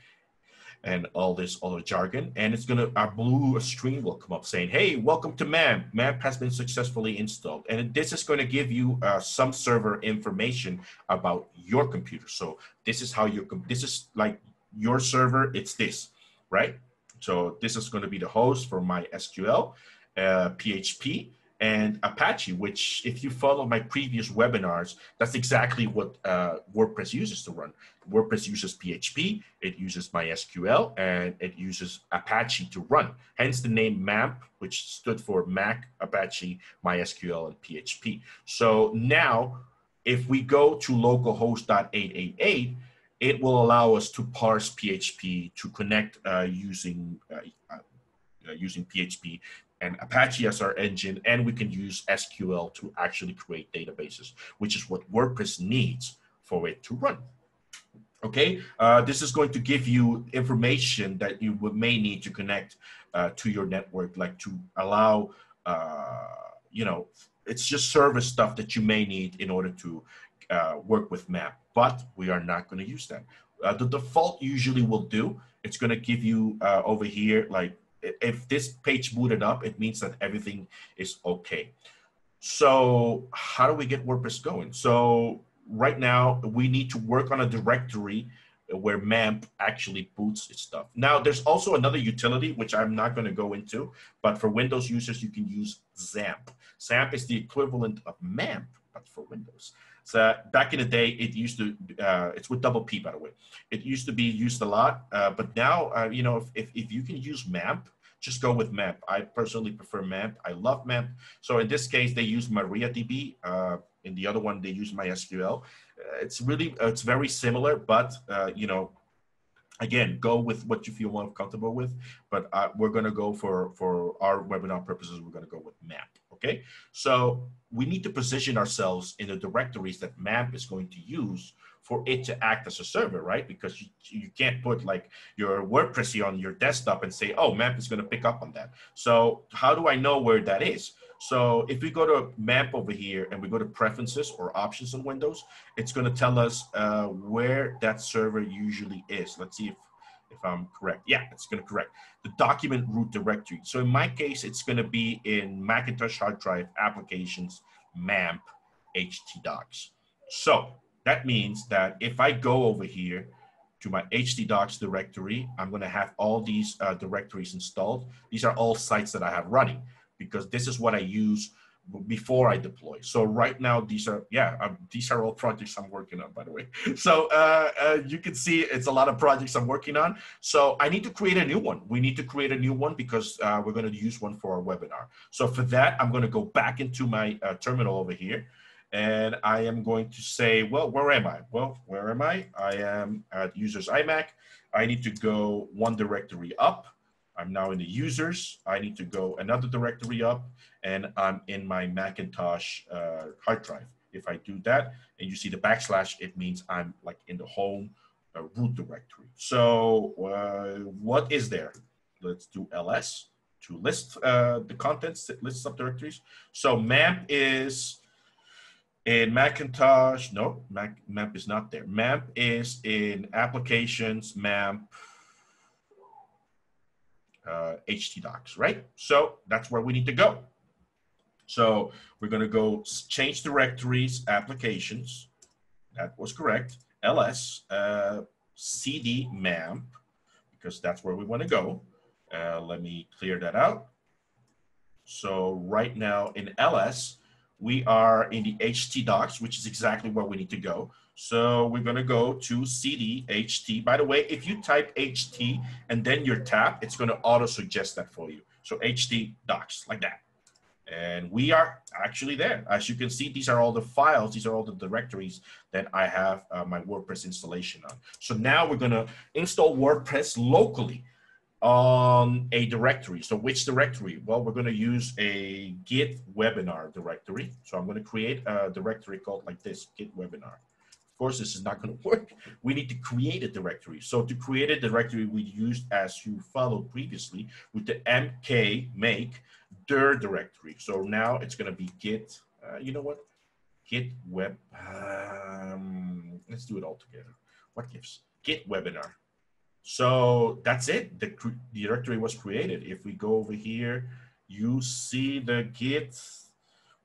And all this other jargon, and it's gonna, our blue screen will come up saying, hey, welcome to MAMP. MAMP has been successfully installed. And this is gonna give you some server information about your computer. So this is how this is like your server, it's this, right? So this is gonna be the host for my SQL, PHP, and Apache, which if you follow my previous webinars, that's exactly what WordPress uses to run. WordPress uses PHP, it uses MySQL, and it uses Apache to run. Hence the name MAMP, which stood for Mac, Apache, MySQL, and PHP. So now, if we go to localhost.888, it will allow us to parse PHP to connect using PHP and Apache as our engine, and we can use SQL to actually create databases, which is what WordPress needs for it to run. Okay, this is going to give you information that you may need to connect to your network, like to allow, you know, it's just service stuff that you may need in order to work with MAMP, but we are not going to use that. The default usually will do, it's going to give you over here, like, if this page booted up, it means that everything is okay. So how do we get WordPress going? So right now we need to work on a directory where MAMP actually boots its stuff. Now there's also another utility, which I'm not going to go into, but for Windows users, you can use XAMPP. XAMPP is the equivalent of MAMP, but for Windows. So back in the day, it used to, it's with double P, by the way. It used to be used a lot, but now, you know, if you can use MAMP, just go with MAMP. I personally prefer MAMP. I love MAMP. So in this case, they use MariaDB. In the other one, they use MySQL. It's very similar, but, you know, again, go with what you feel more comfortable with. But we're going to go for our webinar purposes, we're going to go with MAMP. Okay, so we need to position ourselves in the directories that MAMP is going to use for it to act as a server, right? Because you can't put like your WordPress on your desktop and say, oh, MAMP is going to pick up on that. So how do I know where that is? So if we go to MAMP over here and we go to preferences or options on Windows, it's going to tell us where that server usually is. Let's see if I'm correct. Yeah, it's going to correct. The document root directory. So in my case, it's going to be in Macintosh hard drive applications, MAMP, htdocs. So that means that if I go over here to my htdocs directory, I'm going to have all these directories installed. These are all sites that I have running because this is what I use before I deploy. So right now, these are all projects I'm working on, by the way. So you can see it's a lot of projects I'm working on. So I need to create a new one. We need to create a new one because we're going to use one for our webinar. So for that, I'm going to go back into my terminal over here. And I am going to say, well, where am I? Well, where am I? I am at users iMac. I need to go one directory up. I'm now in the users. I need to go another directory up, and I'm in my Macintosh hard drive. If I do that, and you see the backslash, it means I'm like in the home root directory. So what is there? Let's do ls to list the contents, list subdirectories. So MAMP is in Macintosh. No, MAMP is not there. MAMP is in applications, MAMP, htdocs, right? So that's where we need to go. So we're going to go change directories, applications. That was correct. ls, cd mamp, because that's where we want to go. Let me clear that out. So right now in ls, we are in the htdocs, which is exactly where we need to go. So we're going to go to cd ht. By the way, if you type ht and then your tab, it's going to auto suggest that for you. So ht docs, like that. And we are actually there. As you can see, these are all the files. These are all the directories that I have my WordPress installation on. So now we're going to install WordPress locally on a directory. So which directory? Well, we're going to use a Git webinar directory. So I'm going to create a directory called like this, Git webinar. Of course, this is not going to work. We need to create a directory. So to create a directory, we used, as you followed previously, with the mk make dir directory. So now it's going to be Git, you know what? Git web, let's do it all together. What gives? Git webinar. So that's it. The directory was created. If we go over here, you see the Git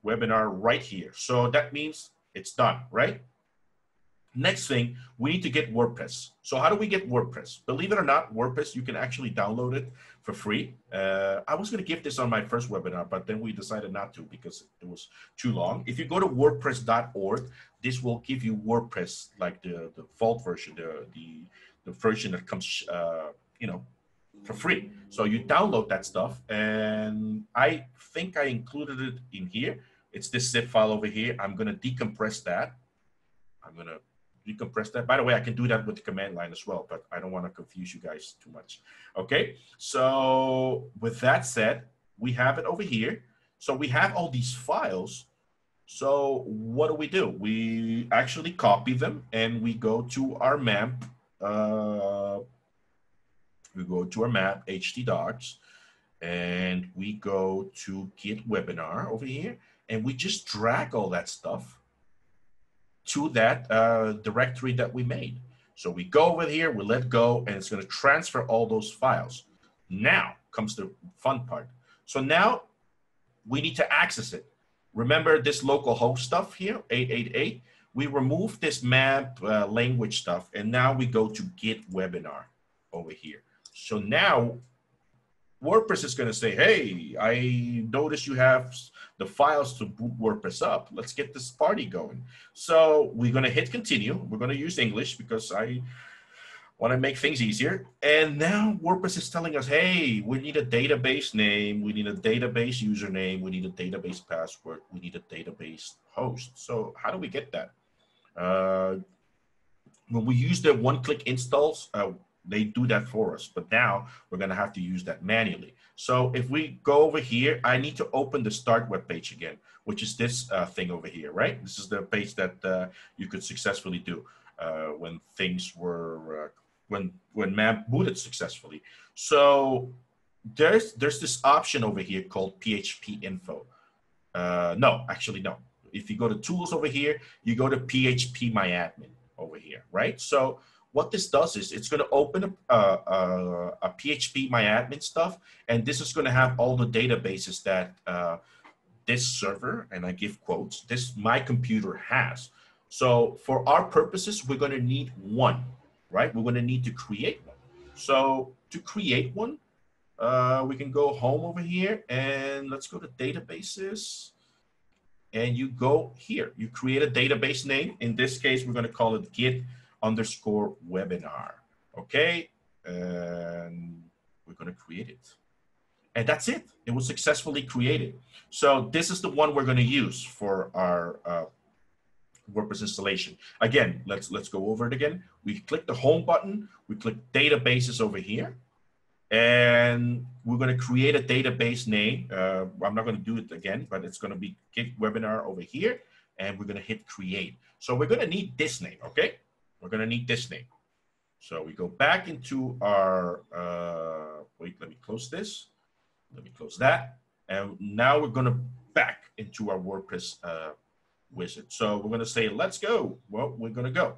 webinar right here. So that means it's done, right? Next thing, we need to get WordPress. So how do we get WordPress? Believe it or not, WordPress, you can actually download it for free. I was going to give this on my first webinar, but then we decided not to because it was too long. If you go to wordpress.org, this will give you WordPress, like the vault version, the version that comes, you know, for free. So you download that stuff, and I think I included it in here. It's this zip file over here. I'm going to decompress that. I'm going to decompress that. By the way, I can do that with the command line as well, but I don't want to confuse you guys too much. Okay, so with that said, we have it over here. So we have all these files. So what do? We actually copy them, and we go to our MAMP. We go to our MAMP htdocs, and we go to Git webinar over here, and we just drag all that stuff to that directory that we made. So we go over here, we let go, and it's going to transfer all those files. Now comes the fun part. So now we need to access it. Remember this local host stuff here, 888? We remove this map language stuff, and now we go to Git webinar over here. So now WordPress is going to say, hey, I noticed you have the files to boot WordPress up. Let's get this party going. So we're going to hit continue. We're going to use English because I want to make things easier. And now WordPress is telling us, hey, we need a database name. We need a database username. We need a database password. We need a database host. So how do we get that? When we use the one-click installs, they do that for us, but now we're going to have to use that manually. So if we go over here, I need to open the start web page again, which is this thing over here, right? This is the page that you could successfully do when things were, when MAMP booted successfully. So there's this option over here called PHP info. No, actually, no. If you go to tools over here, you go to PHP my admin over here, right? So what this does is it's going to open a PHP my admin stuff, and this is going to have all the databases that this server, and I give quotes, this my computer has. So for our purposes, we're going to need one, right? We're going to need to create one. So to create one, we can go home over here, and let's go to databases. And you go here, you create a database name. In this case, we're going to call it Git_webinar. Okay. And we're going to create it. And that's it. It was successfully created. So this is the one we're going to use for our WordPress installation. Again, let's go over it again. We click the home button, we click databases over here, and we're going to create a database name. I'm not going to do it again, but it's going to be Git webinar over here, and we're going to hit create. So we're going to need this name, okay? We're going to need this name. So we go back into our, wait, let me close this. Let me close that. And now we're going to back into our WordPress wizard. So we're going to say, let's go. Well, we're going to go.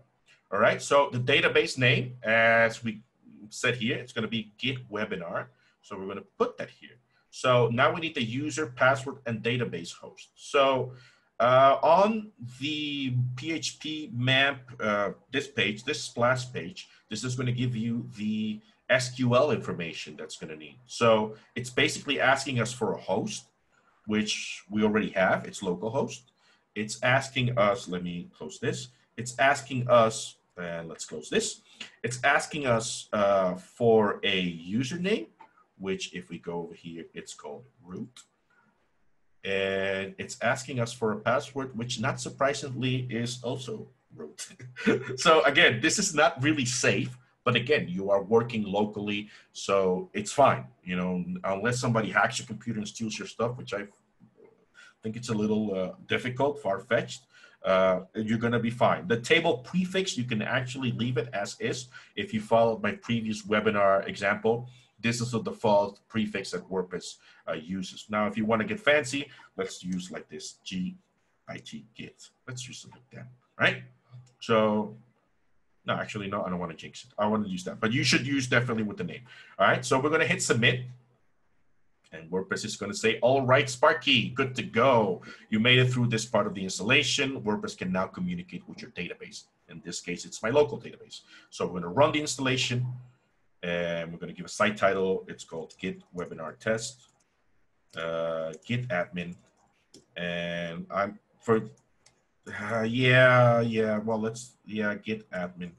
All right. So the database name, as we said here, it's going to be Git webinar. So we're going to put that here. So now we need the user, password, and database host. So on the PHP map, this page, this splash page, this is going to give you the SQL information that's going to need. So it's basically asking us for a host, which we already have. It's localhost. It's asking us, let me close this. It's asking us, and let's close this. It's asking us for a username, which if we go over here, it's called root. And it's asking us for a password, which not surprisingly is also root. So again, this is not really safe, but again, you are working locally, so it's fine. You know, unless somebody hacks your computer and steals your stuff, which I think it's a little difficult, far-fetched, you're going to be fine. The table prefix, you can actually leave it as is. If you followed my previous webinar example, this is the default prefix that WordPress uses. Now, if you want to get fancy, let's use like this, G-I-T, Git. Let's use something like that, right? So, no, actually, no, I don't want to jinx it. I want to use that, but you should use definitely with the name. All right, so we're going to hit submit. And WordPress is going to say, all right, Sparky, good to go. You made it through this part of the installation. WordPress can now communicate with your database. In this case, it's my local database. So we're going to run the installation, and we're going to give a site title. It's called Git Webinar Test, Git Admin. And I'm for, Git Admin.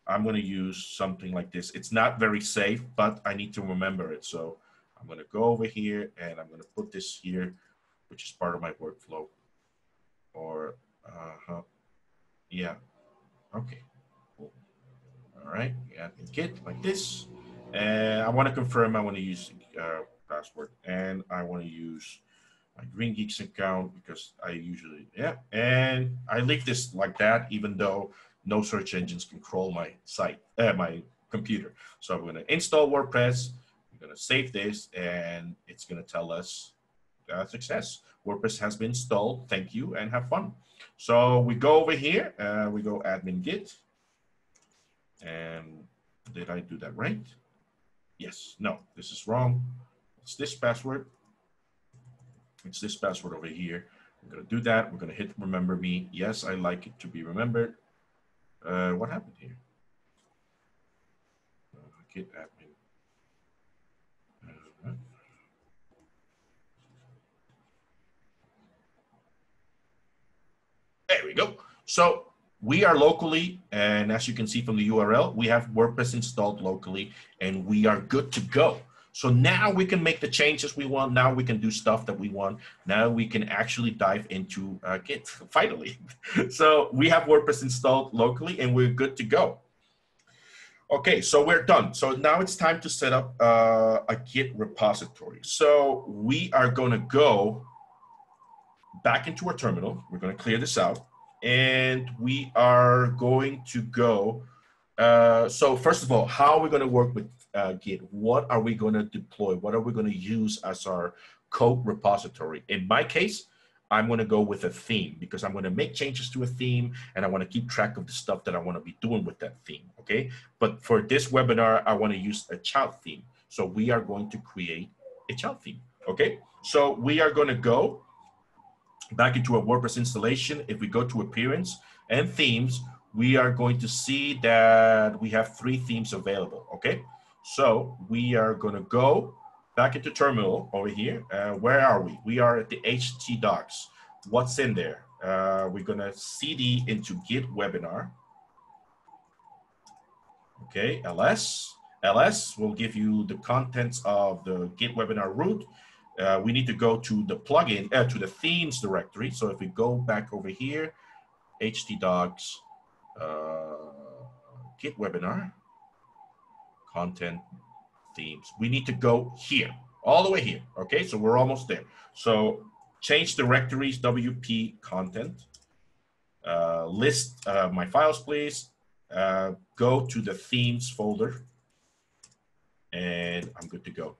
I'm going to use something like this. It's not very safe, but I need to remember it. So I'm going to go over here and I'm going to put this here, which is part of my workflow. Or, yeah, okay, cool. All right, Git like this. And I want to confirm I want to use password, and I want to use my GreenGeeks account because I usually, and I leave this like that, even though no search engines can crawl my site, my computer. So I'm going to install WordPress. Going to save this, and it's going to tell us success. WordPress has been installed. Thank you, and have fun. So we go over here. We go admin git. And did I do that right? Yes. No, this is wrong. It's this password. It's this password over here. We're going to do that. We're going to hit remember me. Yes, I like it to be remembered. What happened here? Git admin. There we go. So we are locally, and as you can see from the URL, we have WordPress installed locally, and we are good to go. So now we can make the changes we want. Now we can do stuff that we want. Now we can actually dive into Git, finally. So we have WordPress installed locally, and we're good to go. Okay, so we're done. So now it's time to set up a Git repository. So we are going to go back into our terminal. We're going to clear this out, and we are going to go. So first of all, how are we going to work with Git? What are we going to deploy? What are we going to use as our code repository? In my case, I'm going to go with a theme because I'm going to make changes to a theme, and I want to keep track of the stuff that I want to be doing with that theme, okay? But for this webinar, I want to use a child theme. So we are going to create a child theme, okay? So we are going to go back into a WordPress installation. If we go to appearance and themes, we are going to see that we have 3 themes available, okay? So we are going to go back into terminal over here. Where are we? We are at the HT docs. What's in there? We're going to cd into Git webinar. Okay, ls. ls will give you the contents of the Git webinar root. We need to go to the plugin, to the themes directory. So if we go back over here htdocs, Git webinar, content, themes. We need to go here, all the way here. Okay, so we're almost there. So change directories, WP content, list my files, please. Go to the themes folder, and I'm good to go.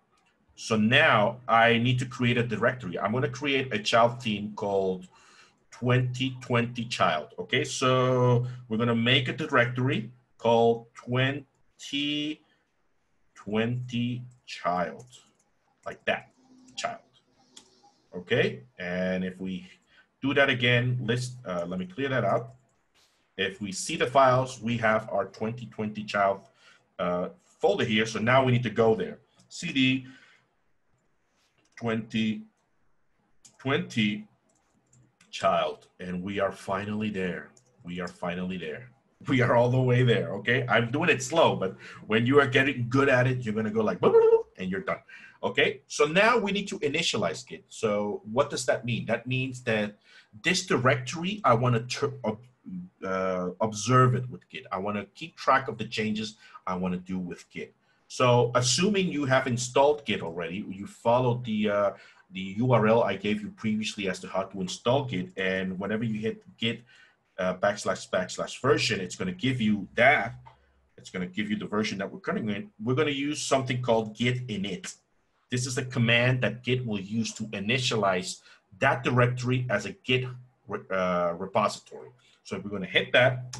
So now I need to create a directory. I'm going to create a child theme called 2020 child. Okay, so we're going to make a directory called 2020 child, like that, child. Okay, and if we do that again, let me clear that out. If we see the files, we have our 2020 child folder here. So now we need to go there. CD 2020 child, and we are finally there. We are finally there. We are all the way there. Okay, I'm doing it slow, but when you are getting good at it, you're gonna go like and you're done. Okay, so now we need to initialize Git. So what does that mean? That means that this directory, I want to observe it with Git. I want to keep track of the changes I want to do with Git. So assuming you have installed Git already, you followed the URL I gave you previously as to how to install Git, and whenever you hit Git / version, it's going to give you that. It's going to give you the version that we're currently in. We're going to use something called git init. This is a command that Git will use to initialize that directory as a Git repository. So we're going to hit that,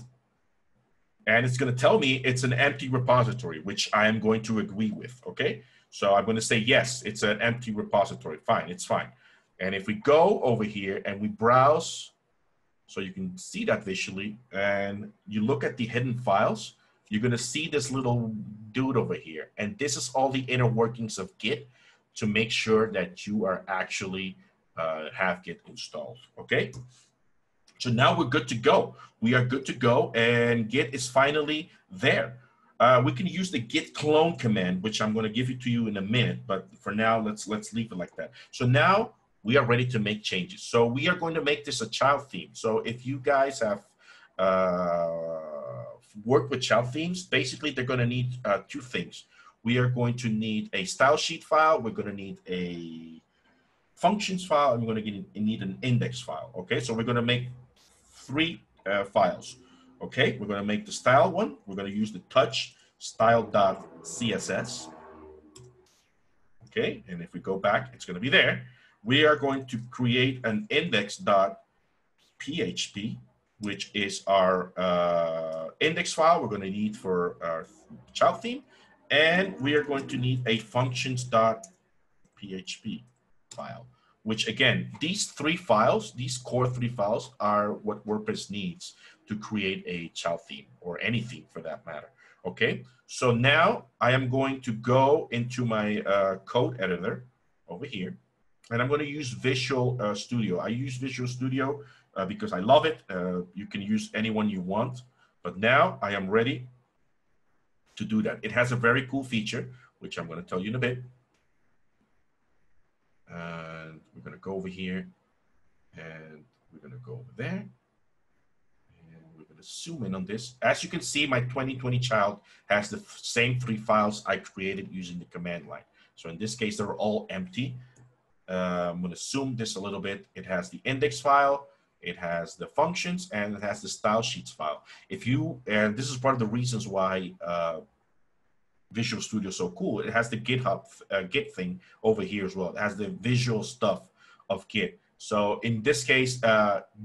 and it's going to tell me it's an empty repository, which I am going to agree with. Okay, so I'm going to say yes, it's an empty repository. Fine, it's fine. And if we go over here and we browse, so you can see that visually, and you look at the hidden files, you're going to see this little dude over here. And this is all the inner workings of Git to make sure that you are actually have Git installed. Okay, so now we're good to go. We are good to go, and Git is finally there. We can use the git clone command, which I'm going to give it to you in a minute, but for now, let's leave it like that. So now we are ready to make changes. So we are going to make this a child theme. So if you guys have worked with child themes, basically they're going to need two things. We are going to need a style sheet file. We're going to need a functions file, and we're going to need an index file. Okay, so we're going to make three files. Okay, we're going to make the style one. We're going to use the touch style.css. Okay, and if we go back, it's going to be there. We are going to create an index.php, which is our index file we're going to need for our child theme. And we are going to need a functions.php file, which again, these three files, these core three files are what WordPress needs to create a child theme, or any theme for that matter. Okay, so now I am going to go into my code editor over here, and I'm going to use Visual Studio. I use Visual Studio because I love it. You can use any one you want, but now I am ready to do that. It has a very cool feature, which I'm going to tell you in a bit. And we're going to go over here, and we're going to go over there, and we're going to zoom in on this. As you can see, my 2020 child has the same three files I created using the command line. So in this case, they're all empty. I'm going to zoom this a little bit. It has the index file, it has the functions, and it has the style sheets file. If you, and this is part of the reasons why Visual Studio is so cool. It has the GitHub Git thing over here as well. It has the visual stuff of Git. So in this case,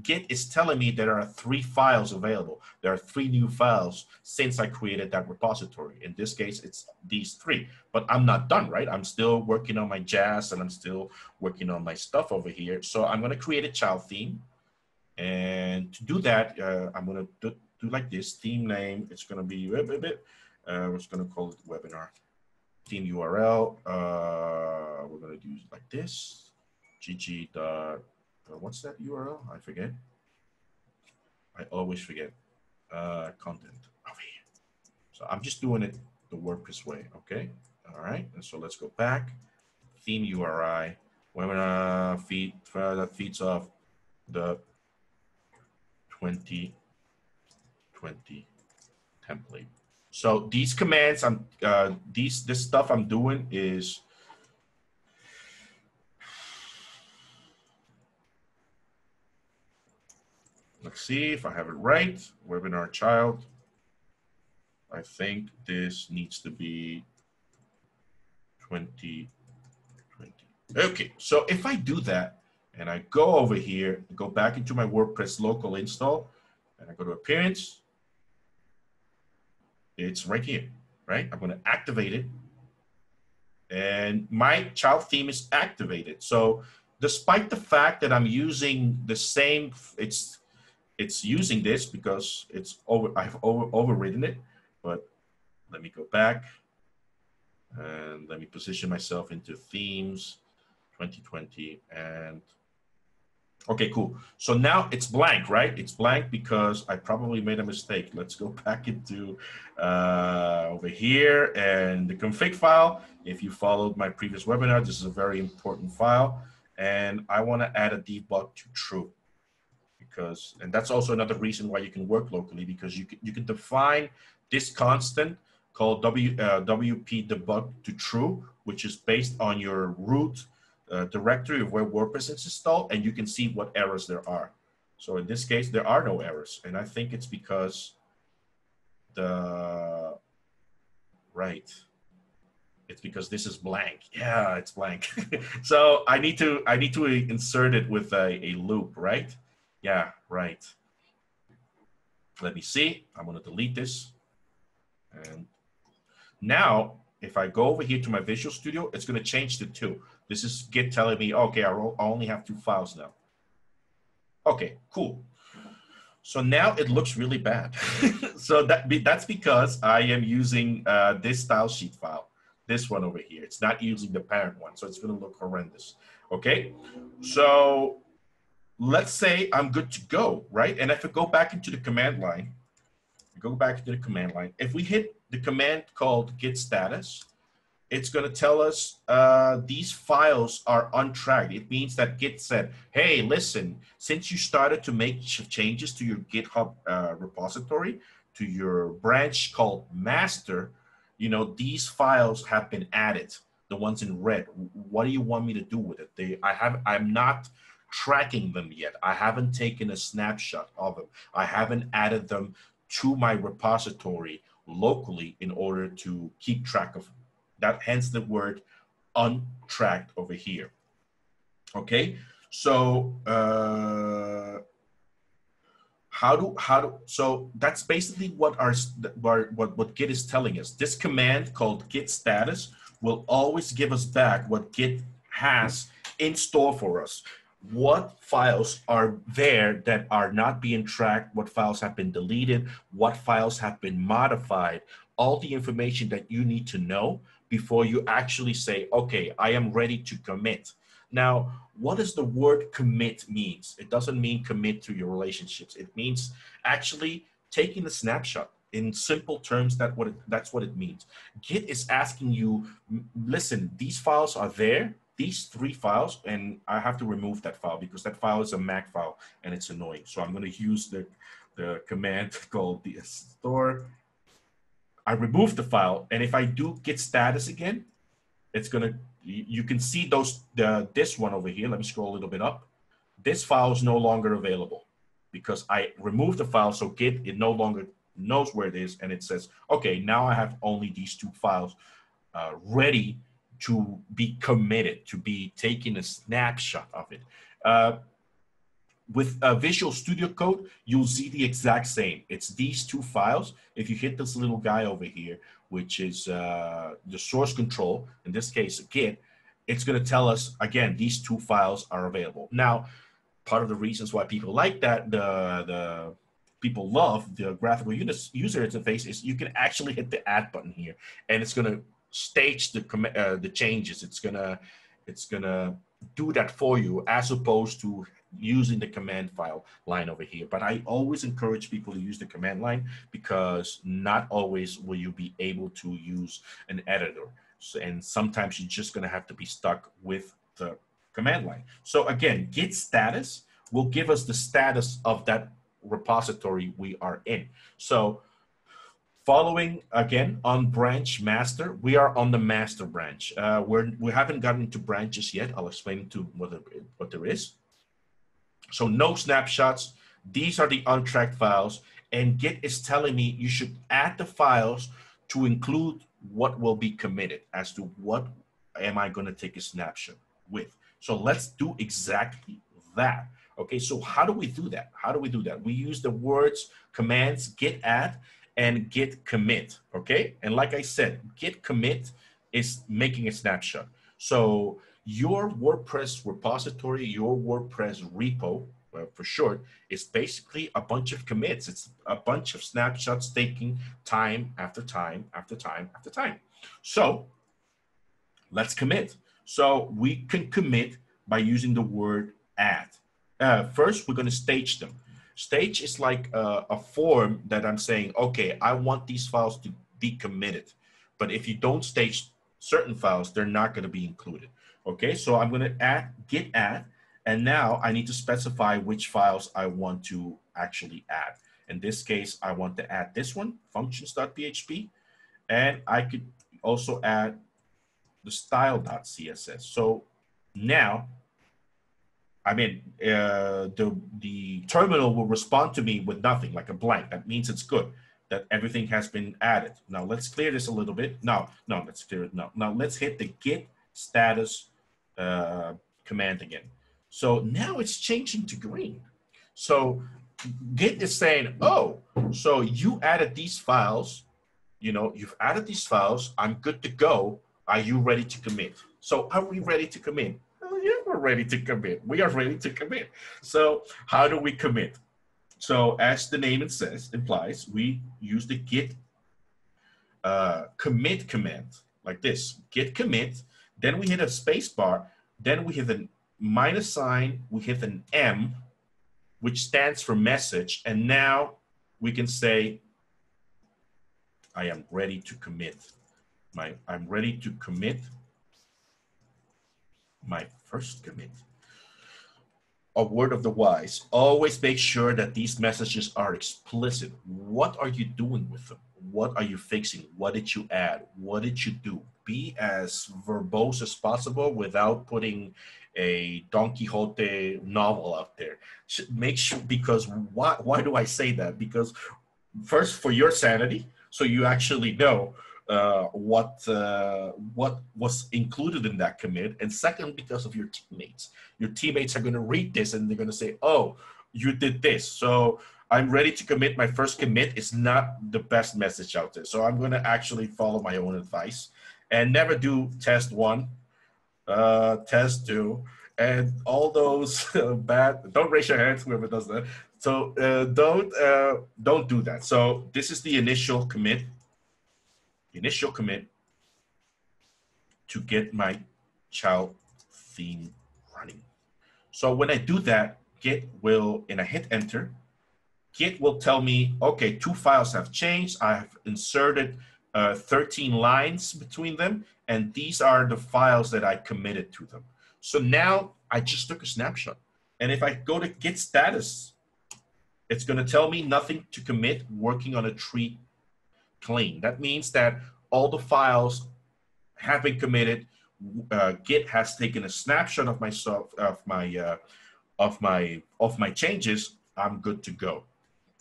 Git is telling me there are three files available. There are three new files since I created that repository. In this case, it's these three. But I'm not done, right? I'm still working on my jazz, and I'm still working on my stuff over here. So I'm going to create a child theme. And to do that, I'm going to do like this. Theme name, it's going to be we're just going to call it webinar. Theme URL, we're going to do it like this. gg. What's that URL? I forget. I always forget. Content over here. So I'm just doing it the WordPress way, okay? All right, and so let's go back. Theme URI, webinar feed, that feeds off the 2020 template. So these commands, this stuff I'm doing is, let's see if I have it right. Webinar child. I think this needs to be 2020. Okay, so if I do that and I go over here, go back into my WordPress local install, and I go to appearance, it's right here, right? I'm going to activate it, and my child theme is activated. So despite the fact that I'm using the same, it's using this because I've overridden it. But let me go back and let me position myself into themes 2020, and okay, cool. So now it's blank, right? It's blank because I probably made a mistake. Let's go back into over here and the config file. If you followed my previous webinar, this is a very important file, and I want to add a debug to true. Because, and that's also another reason why you can work locally, because you can define this constant called WP debug to true, which is based on your root directory of where WordPress is installed, and you can see what errors there are. So in this case, there are no errors, and I think it's because it's because this is blank. Yeah, it's blank. So I need to insert it with a loop, right? Yeah, right. Let me see. I'm going to delete this. And now, if I go over here to my Visual Studio, it's going to change to 2. This is Git telling me, okay, I only have 2 files now. Okay, cool. So now it looks really bad. So that's because I am using this style sheet file, this one over here. It's not using the parent one, so it's going to look horrendous. Okay, so let's say I'm good to go, right? And if I go back into the command line, if we hit the command called git status, it's going to tell us these files are untracked. It means that Git said, hey, listen, since you started to make changes to your GitHub repository, to your branch called master, you know, these files have been added, the ones in red. What do you want me to do with it? I'm not tracking them yet. I haven't taken a snapshot of them. I haven't added them to my repository locally in order to keep track of that, hence the word untracked over here. Okay, so so that's basically what what Git is telling us. This command called git status will always give us back what Git has in store for us. What files are there that are not being tracked, what files have been deleted, what files have been modified, all the information that you need to know before you actually say, okay, I am ready to commit. Now, what does the word commit means? It doesn't mean commit to your relationships. It means actually taking a snapshot. In simple terms, that's what it means. Git is asking you, listen, these files are there, these 3 files, and I have to remove that file because that file is a Mac file and it's annoying. So I'm going to use the command called the store. I remove the file, and if I do git status again, it's going to, you can see this one over here. Let me scroll a little bit up. This file is no longer available because I removed the file, so Git, it no longer knows where it is, and it says, okay, now I have only these 2 files ready to be committed, to be taking a snapshot of it. With Visual Studio Code, you'll see the exact same. It's these 2 files. If you hit this little guy over here, which is the source control, in this case, Git, it's going to tell us, again, these 2 files are available. Now, part of the reasons why people like that, the people love the graphical user interface, is you can actually hit the add button here, and it's going to stage the changes. It's gonna do that for you, as opposed to using the command file line over here. But I always encourage people to use the command line because not always will you be able to use an editor. So, and sometimes you're just gonna have to be stuck with the command line. So again, git status will give us the status of that repository we are in. So following again on branch master, we are on the master branch. We haven't gotten into branches yet. I'll explain to what there is. So no snapshots. These are the untracked files, and Git is telling me you should add the files to include what will be committed as to what am I going to take a snapshot with. So let's do exactly that. Okay, so how do we do that? How do we do that? We use the words, commands, git add and git commit, okay? And like I said, git commit is making a snapshot. So your WordPress repository, your WordPress repo, for short, is basically a bunch of commits. It's a bunch of snapshots taking time after time after time after time. So let's commit. So we can commit by using the word add. First, we're going to stage them. Stage is like a form that I'm saying, okay, I want these files to be committed. But if you don't stage certain files, they're not going to be included. Okay, so I'm going to add git add. And now I need to specify which files I want to actually add. In this case, I want to add this one, functions.php. And I could also add the style.css. So now, I mean, the terminal will respond to me with nothing, like a blank. That means it's good, that everything has been added. Now let's clear this a little bit. No, let's clear it. No, now let's hit the git status command again. So now it's changing to green. So Git is saying, oh, so you added these files, you know, you've added these files, I'm good to go. Are you ready to commit? So are we ready to commit? Oh, yeah, we're ready to commit. We are ready to commit. So how do we commit? So as the name implies, we use the git commit command like this, git commit, then we hit a space bar, then we hit a minus sign, we hit an M, which stands for message, and now we can say, I am ready to commit. I'm ready to commit my first commit. A word of the wise, always make sure that these messages are explicit. What are you doing with them? What are you fixing? What did you add? What did you do? Be as verbose as possible without putting a Don Quixote novel out there. Make sure, because why do I say that? Because first, for your sanity, so you actually know what was included in that commit, and second, because of your teammates. Your teammates are going to read this and they're going to say, oh, you did this, so I'm ready to commit. My first commit is not the best message out there, so I'm going to actually follow my own advice and never do test 1, test 2, and all those bad. Don't raise your hands, whoever does that. So don't do that. So this is the initial commit. To get my child theme running. So when I do that, Git will, and I hit enter, Git will tell me, okay, 2 files have changed. I've inserted 13 lines between them, and these are the files that I committed to them. So now I just took a snapshot. And if I go to Git status, it's going to tell me nothing to commit, working on a tree clean. That means that all the files have been committed. Git has taken a snapshot of myself, of my changes. I'm good to go.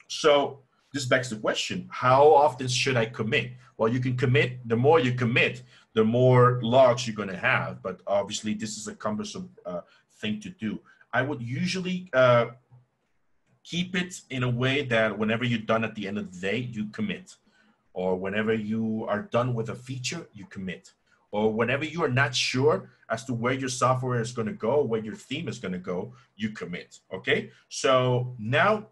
So this begs the question: how often should I commit? Well, you can commit. The more you commit, the more logs you're going to have. But obviously, this is a cumbersome thing to do. I would usually keep it in a way that whenever you're done at the end of the day, you commit. Or whenever you are done with a feature, you commit. Or whenever you are not sure as to where your software is going to go, where your theme is going to go, you commit. Okay, so now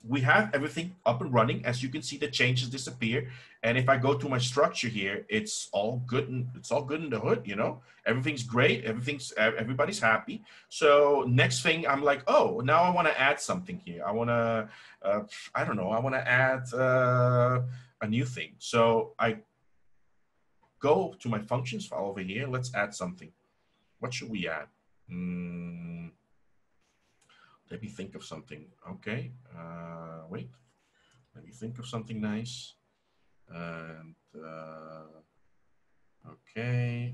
we have everything up and running. As you can see, the changes disappear. And if I go to my structure here, it's all good. It's all good in the hood. You know, everything's great. Everybody's happy. So next thing, I'm like, oh, now I want to add something here. I want to, I don't know. I want to add a new thing. So I go to my functions file over here. Let's add something. What should we add? Let me think of something. Okay, wait. Let me think of something nice. And okay.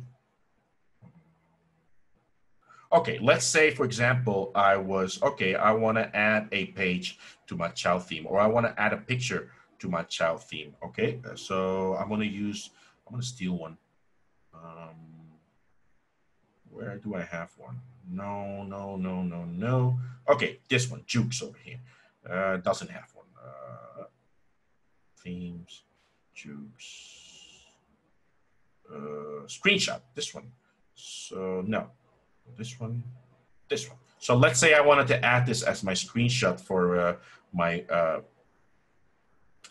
Okay, let's say, for example, I want to add a page to my child theme, or I want to add a picture to my child theme. Okay, so I'm going to steal one. Where do I have one? No, no, no, no, no. Okay, this one, Jukes over here. Doesn't have one. Themes, Jukes. Screenshot, this one. So no, this one. So let's say I wanted to add this as my screenshot for my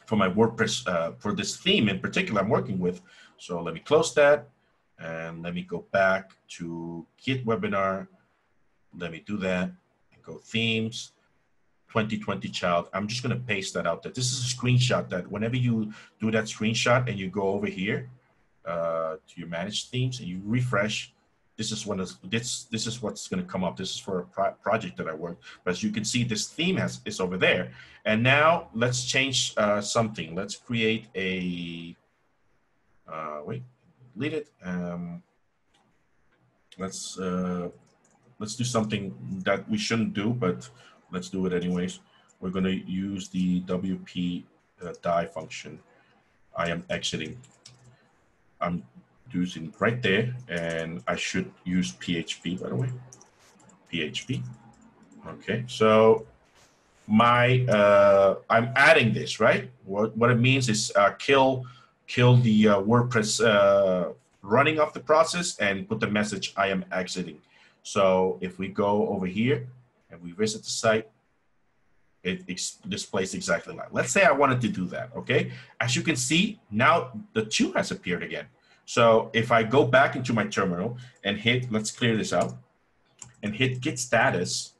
WordPress, for this theme in particular I'm working with. So let me close that and let me go back to Git webinar. Let me do that and go themes, 2020 child. I'm just going to paste that out there. This is a screenshot that whenever you do that screenshot and you go over here to your managed themes and you refresh, this is what's going to come up. This is for a project that I worked. But as you can see, this theme is over there. And now let's change something. Let's create a, wait, delete it. Let's do something that we shouldn't do, but let's do it anyways. We're going to use the WP die function. I am exiting. I'm using right there, and I should use PHP, by the way. PHP. Okay, so my I'm adding this, right? What it means is kill the WordPress running of the process and put the message I am exiting. So if we go over here and we visit the site, it displays exactly like. Let's say I wanted to do that, okay? As you can see, now the 2 has appeared again. So if I go back into my terminal and hit, let's clear this out, and hit git status,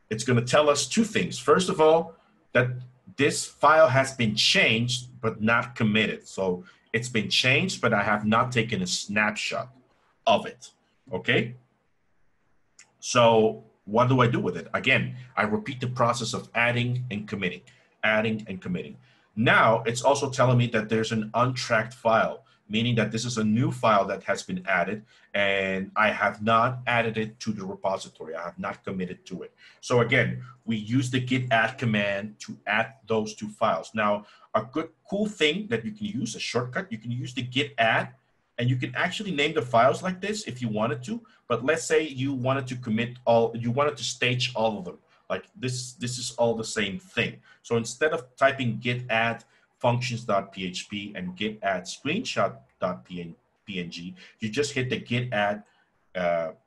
it's going to tell us 2 things. First of all, that this file has been changed but not committed. So it's been changed, but I have not taken a snapshot of it, okay? So what do I do with it? Again, I repeat the process of adding and committing, adding and committing. Now it's also telling me that there's an untracked file, meaning that this is a new file that has been added and I have not added it to the repository. I have not committed to it. So again, we use the git add command to add those 2 files. Now, a cool thing that you can use, a shortcut, you can use the git add, and you can actually name the files like this if you wanted to. But let's say you wanted to commit you wanted to stage all of them. Like this is all the same thing. So instead of typing git add functions.php and git add screenshot.png, you just hit the git add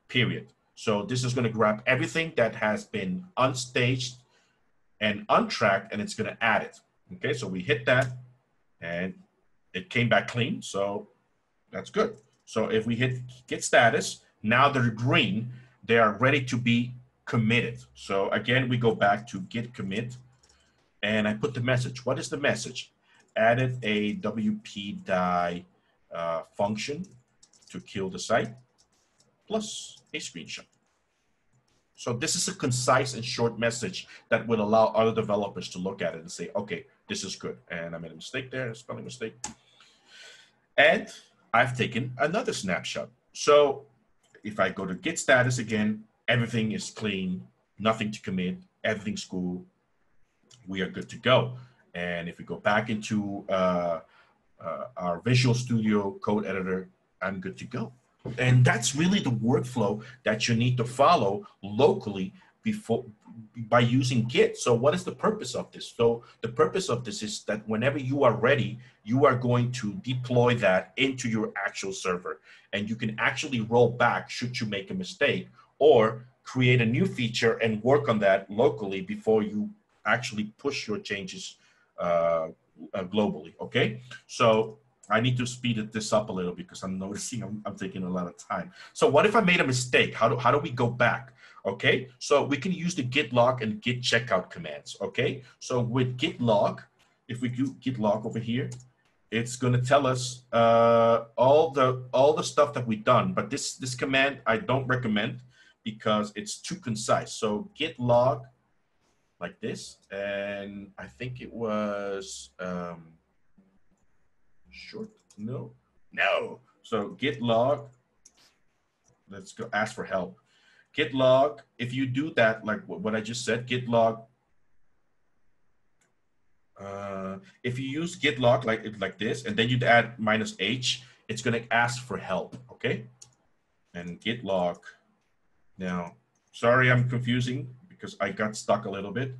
period. So this is going to grab everything that has been unstaged and untracked, and it's going to add it. Okay, so we hit that, and it came back clean. So that's good. So if we hit git status, now they're green. They are ready to be committed. So again, we go back to git commit, and I put the message. What is the message? Added a WP die function to kill the site, plus a screenshot. So this is a concise and short message that will allow other developers to look at it and say, okay, this is good. And I made a mistake there, a spelling mistake. And I've taken another snapshot. So if I go to git status again, everything is clean, nothing to commit, everything's cool. We are good to go. And if we go back into our Visual Studio code editor, I'm good to go. And that's really the workflow that you need to follow locally by using Git. So what is the purpose of this? So the purpose of this is that whenever you are ready, you are going to deploy that into your actual server. And you can actually roll back should you make a mistake, or create a new feature and work on that locally before you actually push your changes globally, okay? So I need to speed this up a little because I'm noticing I'm taking a lot of time. So what if I made a mistake? How do we go back? Okay, so we can use the git log and git checkout commands, okay? So with git log, if we do git log over here, it's gonna tell us all the stuff that we've done, but this command I don't recommend because it's too concise. So git log like this, and I think it was short. No. So git log. Let's go ask for help. Git log. If you do that, like what I just said, git log. If you use git log like this, and then you'd add -h, it's gonna ask for help. Okay. And git log. Now, sorry, I'm confusing because I got stuck a little bit.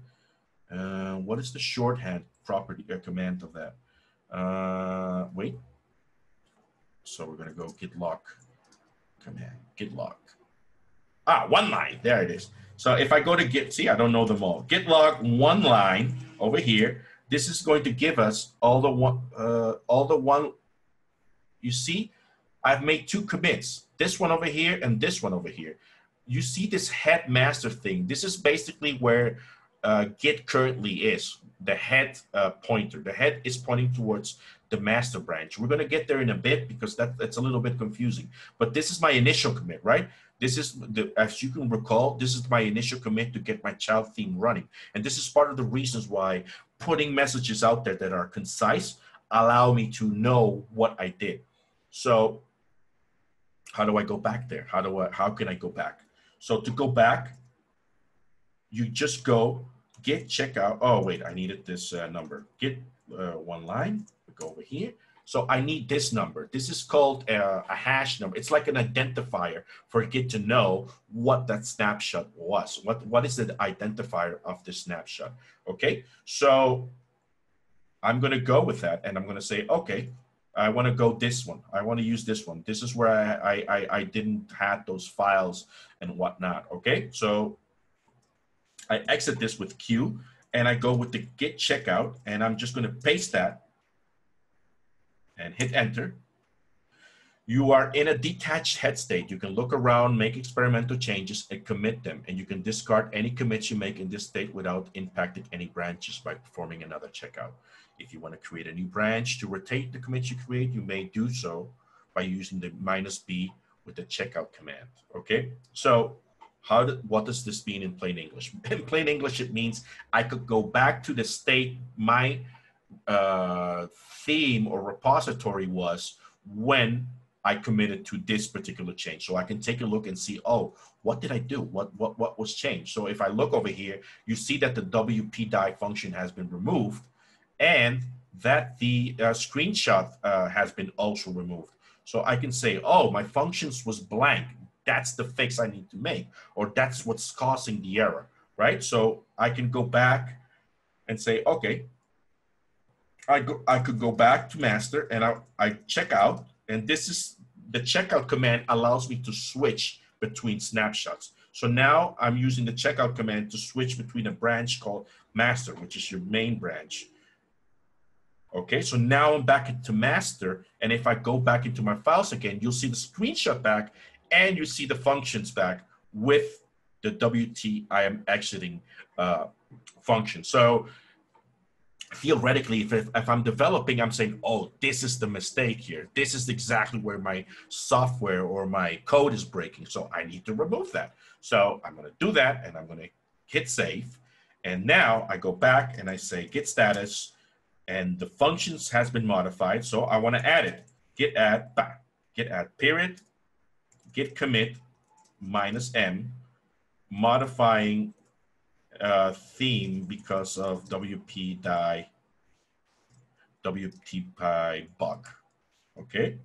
What is the shorthand property command of that? Wait. So we're gonna go git log command, git log. One line, there it is. So if I go to git, see, I don't know them all. Git log one line over here. This is going to give us all the one. You see, I've made two commits. This one over here and this one over here. You see this head master thing. This is basically where Git currently is, the head pointer. The head is pointing towards the master branch. We're going to get there in a bit because that's a little bit confusing. But this is my initial commit, right? This is, as you can recall, this is my initial commit to get my child theme running. And this is part of the reasons why putting messages out there that are concise allow me to know what I did. So how do I go back there? How can I go back? So to go back, you just go git checkout. Oh, wait, I needed this number. Git one line, we go over here. So I need this number. This is called a hash number. It's like an identifier for Git to know what that snapshot was. What is the identifier of the snapshot? Okay, so I'm gonna go with that and I'm gonna say, okay, I wanna go this one. I wanna use this one. This is where I didn't have those files and whatnot, okay? So I exit this with Q and I go with the git checkout and I'm just gonna paste that and hit enter. You are in a detached head state. You can look around, make experimental changes and commit them. And you can discard any commits you make in this state without impacting any branches by performing another checkout. If you want to create a new branch to rotate the commits you create, you may do so by using the -b with the checkout command, okay? So what does this mean in plain English? In plain English, it means I could go back to the state my theme or repository was when I committed to this particular change. So I can take a look and see, oh, what did I do? What was changed? So if I look over here, you see that the WP_die function has been removed and that the screenshot has been also removed. So I can say, oh, my functions was blank. That's the fix I need to make, or that's what's causing the error, right? So I can go back and say, okay, I could go back to master and I check out, and this is the checkout command allows me to switch between snapshots. So now I'm using the checkout command to switch between a branch called master, which is your main branch. Okay, so now I'm back into master, and if I go back into my files again, you'll see the screenshot back and you see the functions back with the WT I am exiting function. So theoretically, if I'm developing, I'm saying, oh, this is the mistake here. This is exactly where my software or my code is breaking. So I need to remove that. So I'm going to do that and I'm going to hit save. And now I go back and I say git status and the functions has been modified. So I want to add it. Git add back, git add period, git commit -m, modifying theme because of WP_die bug. Okay,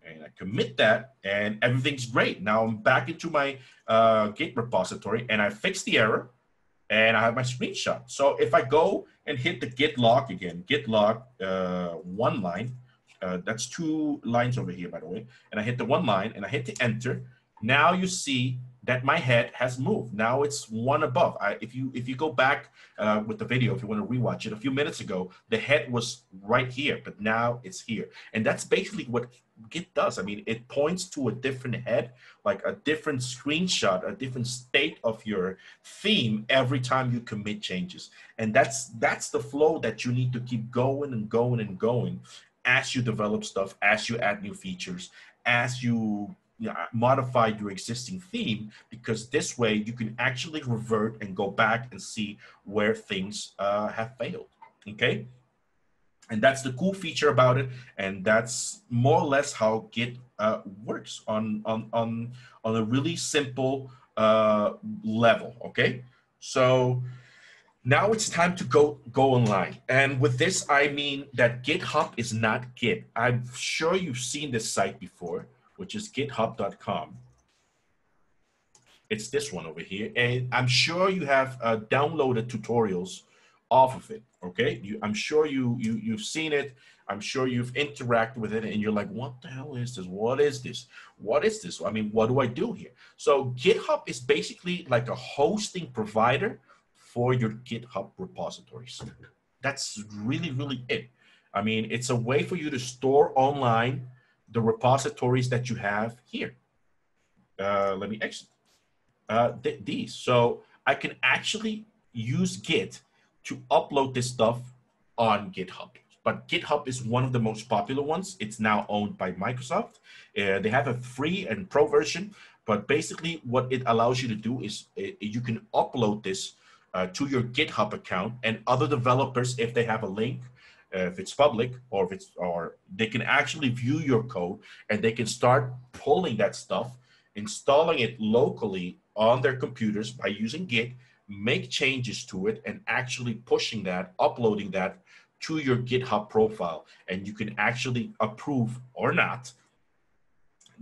and I commit that and everything's great. Now I'm back into my Git repository and I fixed the error and I have my screenshot. So if I go and hit the git log again, git log one line, that's 2 lines over here, by the way, and I hit the 1 line and I hit the enter. Now you see that my head has moved. Now it's 1 above. If you go back with the video, if you want to rewatch it, a few minutes ago, the head was right here, but now it's here. And that's basically what Git does. I mean, it points to a different head, like a different screenshot, a different state of your theme every time you commit changes. And that's the flow that you need to keep going and going and going as you develop stuff, as you add new features, as you modify your existing theme, because this way you can actually revert and go back and see where things have failed. Okay. And that's the cool feature about it, and that's more or less how Git works on a really simple level. Okay, so now it's time to go online, and with this I mean that GitHub is not Git. I'm sure you've seen this site before, which is github.com. It's this one over here, and I'm sure you have downloaded tutorials off of it. Okay, I'm sure you've seen it. I'm sure you've interacted with it, and you're like, what the hell is this? What is this? What is this? I mean, what do I do here? So GitHub is basically like a hosting provider for your GitHub repositories. That's really it. I mean, it's a way for you to store online the repositories that you have here. Let me exit these. So I can actually use Git to upload this stuff on GitHub. But GitHub is one of the most popular ones. It's now owned by Microsoft. They have a free and pro version, but basically what it allows you to do is you can upload this to your GitHub account, and other developers, if they have a link, if it's public, or they can actually view your code, and they can start pulling that stuff, installing it locally on their computers by using Git, make changes to it, and actually pushing that, uploading that to your GitHub profile. And you can actually approve or not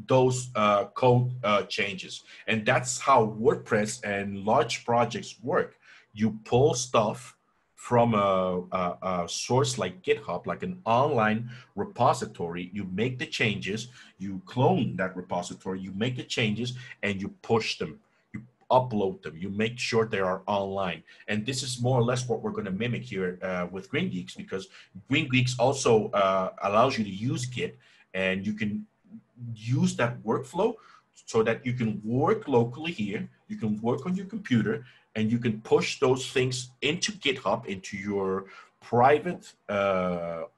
those code changes. And that's how WordPress and large projects work. You pull stuff from a source like GitHub, like an online repository. You make the changes, you clone that repository, you make the changes, and you push them, you upload them, you make sure they are online. And this is more or less what we're going to mimic here with GreenGeeks, because GreenGeeks also allows you to use Git, and you can use that workflow so that you can work locally here, you can work on your computer, and you can push those things into GitHub, into your private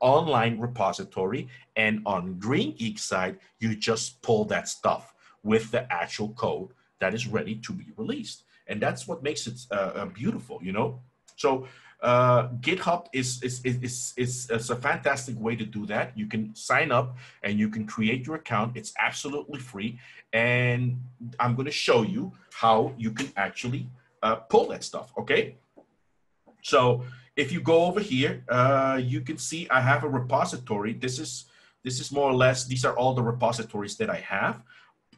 online repository. And on GreenGeeks side, you just pull that stuff with the actual code that is ready to be released. And that's what makes it beautiful, you know? So GitHub is a fantastic way to do that. You can sign up and you can create your account. It's absolutely free. And I'm going to show you how you can actually pull that stuff, okay? So if you go over here, you can see I have a repository. This is more or less, these are all the repositories that I have.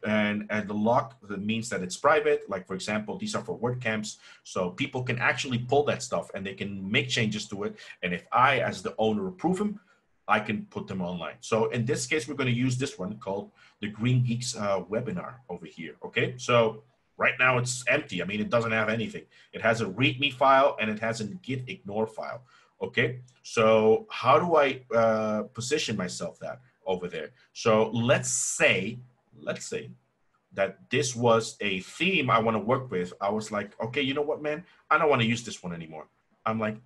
And the lock, that means that it's private. Like, for example, these are for WordCamps. So people can actually pull that stuff and they can make changes to it. And if I, as the owner, approve them, I can put them online. So in this case, we're going to use this one called the GreenGeeks webinar over here. Okay, so right now it's empty. I mean, it doesn't have anything. It has a README file and it has a git ignore file. Okay, so how do I position myself that over there? So let's say that this was a theme I want to work with. I was like, okay, you know what, man? I don't want to use this one anymore. I'm like,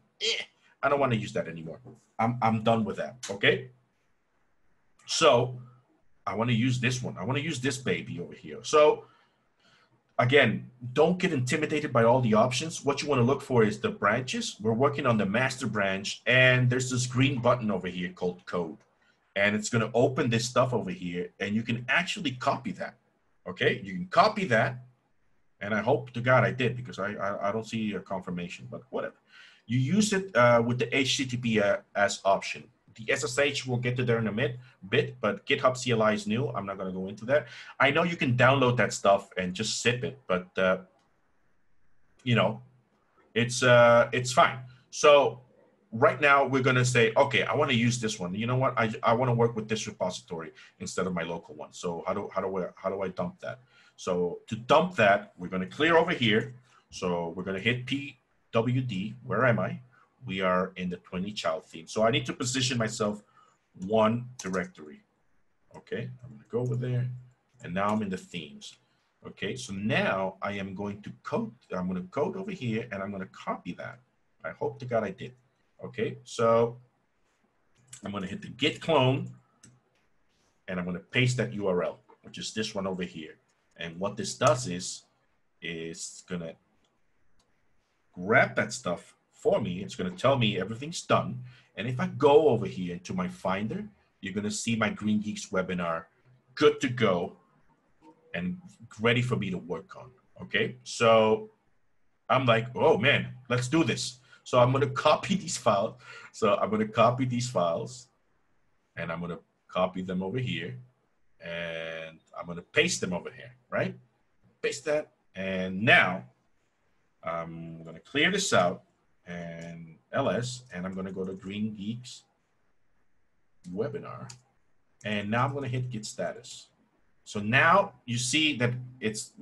I don't want to use that anymore. I'm done with that, okay? So I want to use this one. I want to use this baby over here. So again, don't get intimidated by all the options. What you want to look for is the branches. We're working on the master branch, and there's this green button over here called code. And it's going to open this stuff over here, and you can actually copy that. Okay, you can copy that, and I hope to God I did, because I don't see a confirmation, but whatever. You use it with the HTTPS option. The SSH, we'll get to there in a bit, but GitHub CLI is new. I'm not going to go into that. I know you can download that stuff and just zip it, but you know, it's fine. So right now we're going to say, okay, I want to use this one. You know what? I want to work with this repository instead of my local one. So how do I dump that? So to dump that, we're going to clear over here. So we're going to hit pwd. Where am I? We are in the 20 child theme. So I need to position myself one directory. Okay, I'm going to go over there, and now I'm in the themes. Okay, so now I am going to code. I'm going to code over here, and I'm going to copy that. I hope to God I did. Okay, so I'm going to hit the git clone, and I'm going to paste that URL. which is this one over here. And what this does is it's gonna grab that stuff for me. It's gonna tell me everything's done. And if I go over here into my Finder, you're gonna see my GreenGeeks webinar good to go and ready for me to work on, okay? So I'm like, oh man, let's do this. So I'm gonna copy these files. So I'm gonna copy these files and I'm gonna copy them over here and I'm gonna paste them over here, right? Paste that, and now I'm gonna clear this out and ls, and I'm gonna go to GreenGeeks webinar, and now I'm gonna hit Git status. So now you see that it's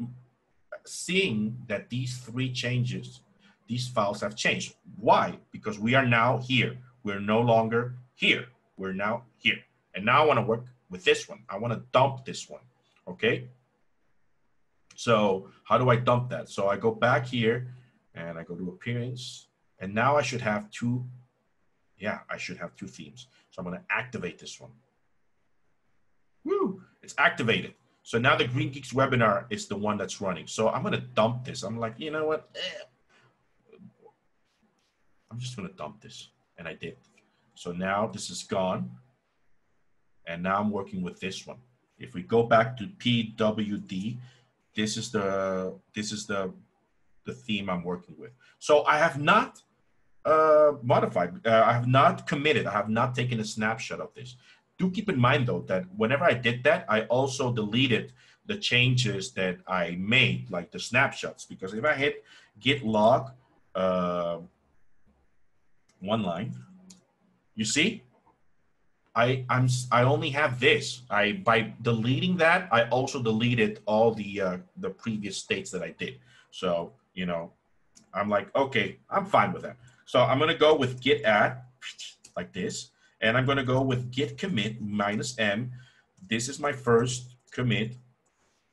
seeing that these three changes, these files have changed. Why? Because we are now here. We're no longer here. We're now here. And now I want to work with this one. I want to dump this one, okay? So how do I dump that? So I go back here and I go to appearance, and now I should have two, yeah, I should have two themes. So I'm going to activate this one. Woo, it's activated. So now the GreenGeeks webinar is the one that's running. So I'm going to dump this. I'm like, you know what? I'm just going to dump this. And I did. So now this is gone. And now I'm working with this one. If we go back to PWD, this is the theme I'm working with. So I have not modified. I have not committed. I have not taken a snapshot of this. Do keep in mind, though, that whenever I did that, I also deleted the changes that I made, like the snapshots. Because if I hit git log, one line, you see, I only have this. By deleting that, I also deleted all the previous states that I did. So, you know, I'm like, okay, I'm fine with that. So I'm gonna go with git add like this. And I'm going to go with git commit -m. This is my first commit,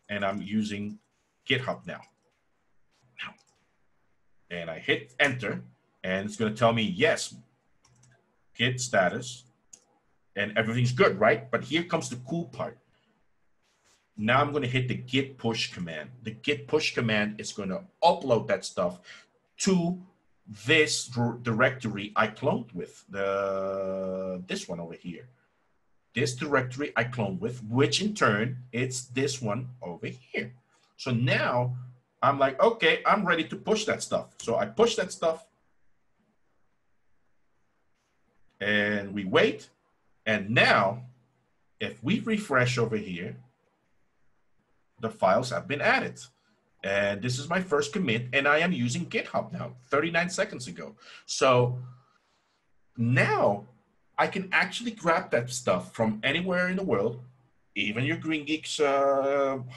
and I'm using GitHub now. And I hit enter, and it's going to tell me, yes, git status, and everything's good, right? But here comes the cool part. Now I'm going to hit the git push command. The git push command is going to upload that stuff to this directory I cloned with, this one over here. This directory I cloned with, which in turn, it's this one over here. So now I'm like, okay, I'm ready to push that stuff. So I push that stuff and we wait. And now if we refresh over here, the files have been added. And this is my first commit, and I am using GitHub now, 39 seconds ago. So now I can actually grab that stuff from anywhere in the world, even your GreenGeeks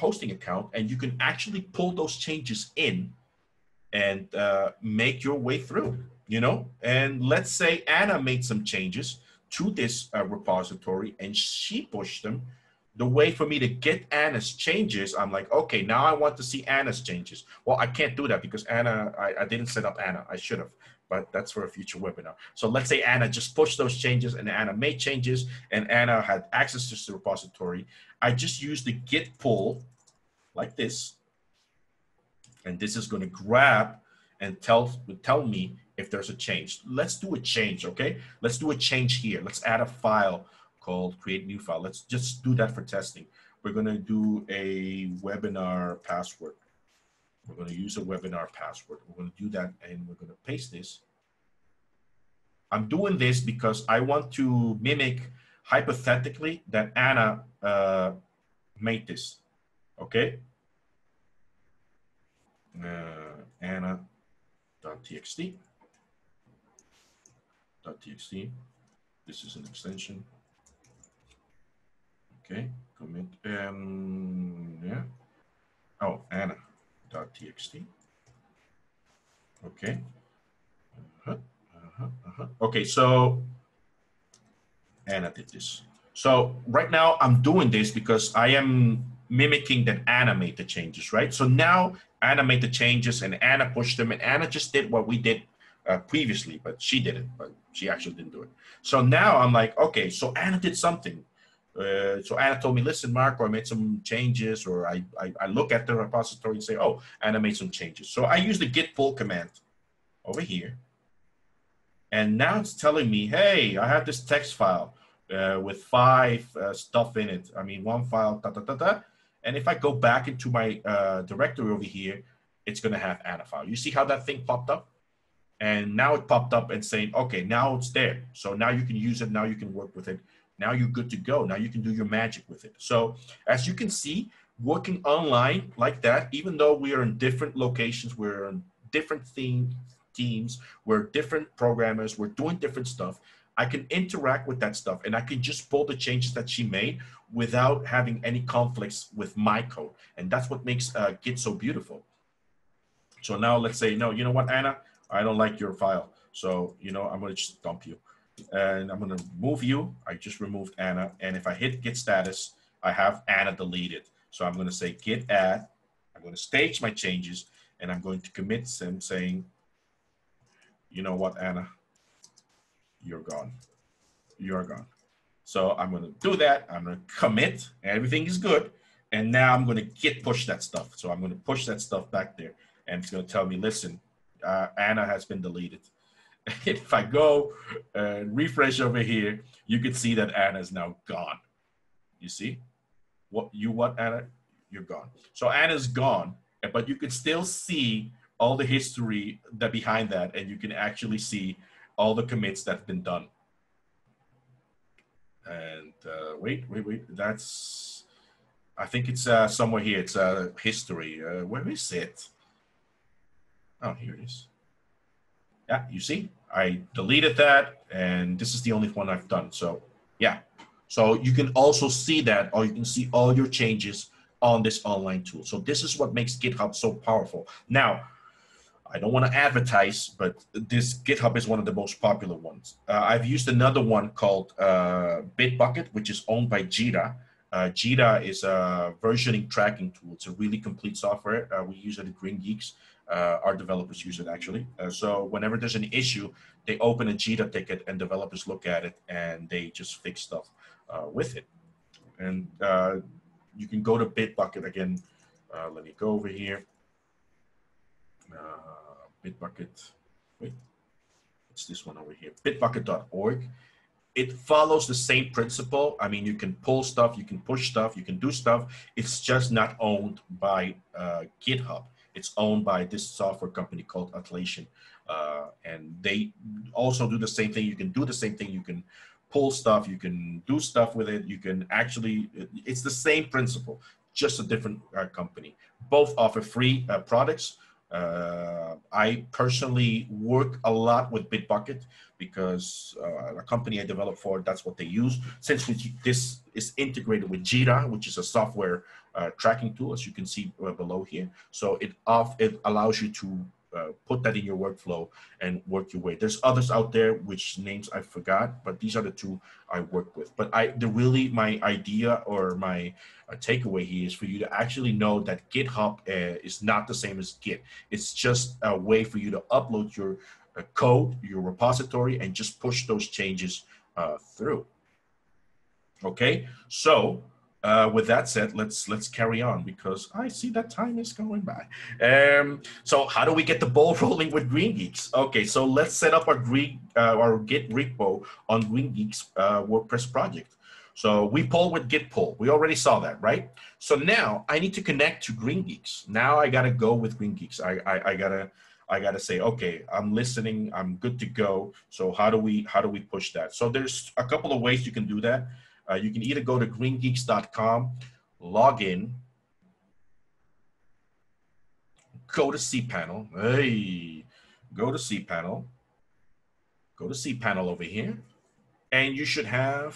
hosting account, and you can actually pull those changes in and make your way through, you know? And let's say Anna made some changes to this repository and she pushed them. The way for me to get Anna's changes, I'm like, okay, now I want to see Anna's changes. Well, I can't do that because Anna, I didn't set up Anna. I should have, but that's for a future webinar. So let's say Anna just pushed those changes and Anna made changes and Anna had access to the repository. I just use the git pull like this. And this is going to grab and tell me if there's a change. Let's do a change, okay? Let's do a change here. Let's add a file called create new file. Let's just do that for testing. We're going to do a webinar password. We're going to use a webinar password. We're going to do that and we're going to paste this. I'm doing this because I want to mimic hypothetically that Anna made this, okay? Anna.txt. This is an extension. Okay, commit, yeah. Oh, Anna.txt. Okay. Okay, so Anna did this. So right now I'm doing this because I am mimicking that Anna made the changes, right? So now Anna made the changes and Anna pushed them and Anna just did what we did previously, but she did it, but she actually didn't do it. So now I'm like, okay, so Anna did something. So Anna told me, listen, Marco, I made some changes, or I look at the repository and say, oh, Anna made some changes. So I use the git pull command over here. And now it's telling me, hey, I have this text file with 5 stuff in it. I mean, 1 file, da, da, da, da. And if I go back into my directory over here, it's going to have Anna file. You see how that thing popped up? And now it popped up and saying, okay, now it's there. So now you can use it. Now you can work with it. Now you're good to go. Now you can do your magic with it. So as you can see, working online like that, even though we are in different locations, we're in different teams, we're different programmers, we're doing different stuff, I can interact with that stuff and I can just pull the changes that she made without having any conflicts with my code. And that's what makes Git so beautiful. So now let's say, no, you know what, Anna, I don't like your file. So, you know, I'm going to just dump you. And I'm going to move you. I just removed Anna. And if I hit Git status, I have Anna deleted. So I'm going to say git add. I'm going to stage my changes. And I'm going to commit them saying, you know what, Anna, you're gone. You're gone. So I'm going to do that. I'm going to commit. Everything is good. And now I'm going to git push that stuff. So I'm going to push that stuff back there. And it's going to tell me, listen, Anna has been deleted. If I go and refresh over here, you can see that Anna is now gone. You see? What, Anna? You're gone. So Anna's gone, but you can still see all the history that behind that, and you can actually see all the commits that have been done. And wait, that's, I think it's somewhere here. It's history. Where is it? Oh, here it is. Yeah, you see, I deleted that, and this is the only one I've done. So yeah, so you can also see that, or you can see all your changes on this online tool. So this is what makes GitHub so powerful. Now, I don't want to advertise, but this GitHub is one of the most popular ones. I've used another one called Bitbucket, which is owned by Jira. Jira is a versioning tracking tool. It's a really complete software. We use it at GreenGeeks. Our developers use it actually. So whenever there's an issue, they open a Jira ticket and developers look at it and they just fix stuff with it. And you can go to Bitbucket again. Let me go over here. Bitbucket, wait, it's this one over here, bitbucket.org. It follows the same principle. I mean, you can pull stuff, you can push stuff, you can do stuff. It's just not owned by GitHub. It's owned by this software company called Atlassian. And they also do the same thing. You can do the same thing. You can pull stuff, you can do stuff with it. You can actually, it's the same principle, just a different company. Both offer free products. I personally work a lot with Bitbucket because a company I developed for, that's what they use. Since this is integrated with Jira, which is a software tracking tool, as you can see below here. So it allows you to put that in your workflow and work your way. There's others out there, which names I forgot, but these are the two I work with. But my idea or my takeaway here is for you to actually know that GitHub is not the same as Git. It's just a way for you to upload your code, your repository, and just push those changes through. Okay, so with that said, let's carry on because I see that time is going by. So how do we get the ball rolling with GreenGeeks? Okay, so let's set up our Git repo on GreenGeeks WordPress project. So we pull with Git pull. We already saw that, right? So now I need to connect to GreenGeeks. Now I gotta go with GreenGeeks. I gotta say, okay, I'm listening. I'm good to go. So how do we push that? So there's a couple of ways you can do that. You can either go to greengeeks.com, log in, go to cPanel. Hey, go to cPanel. Go to cPanel over here, and you should have.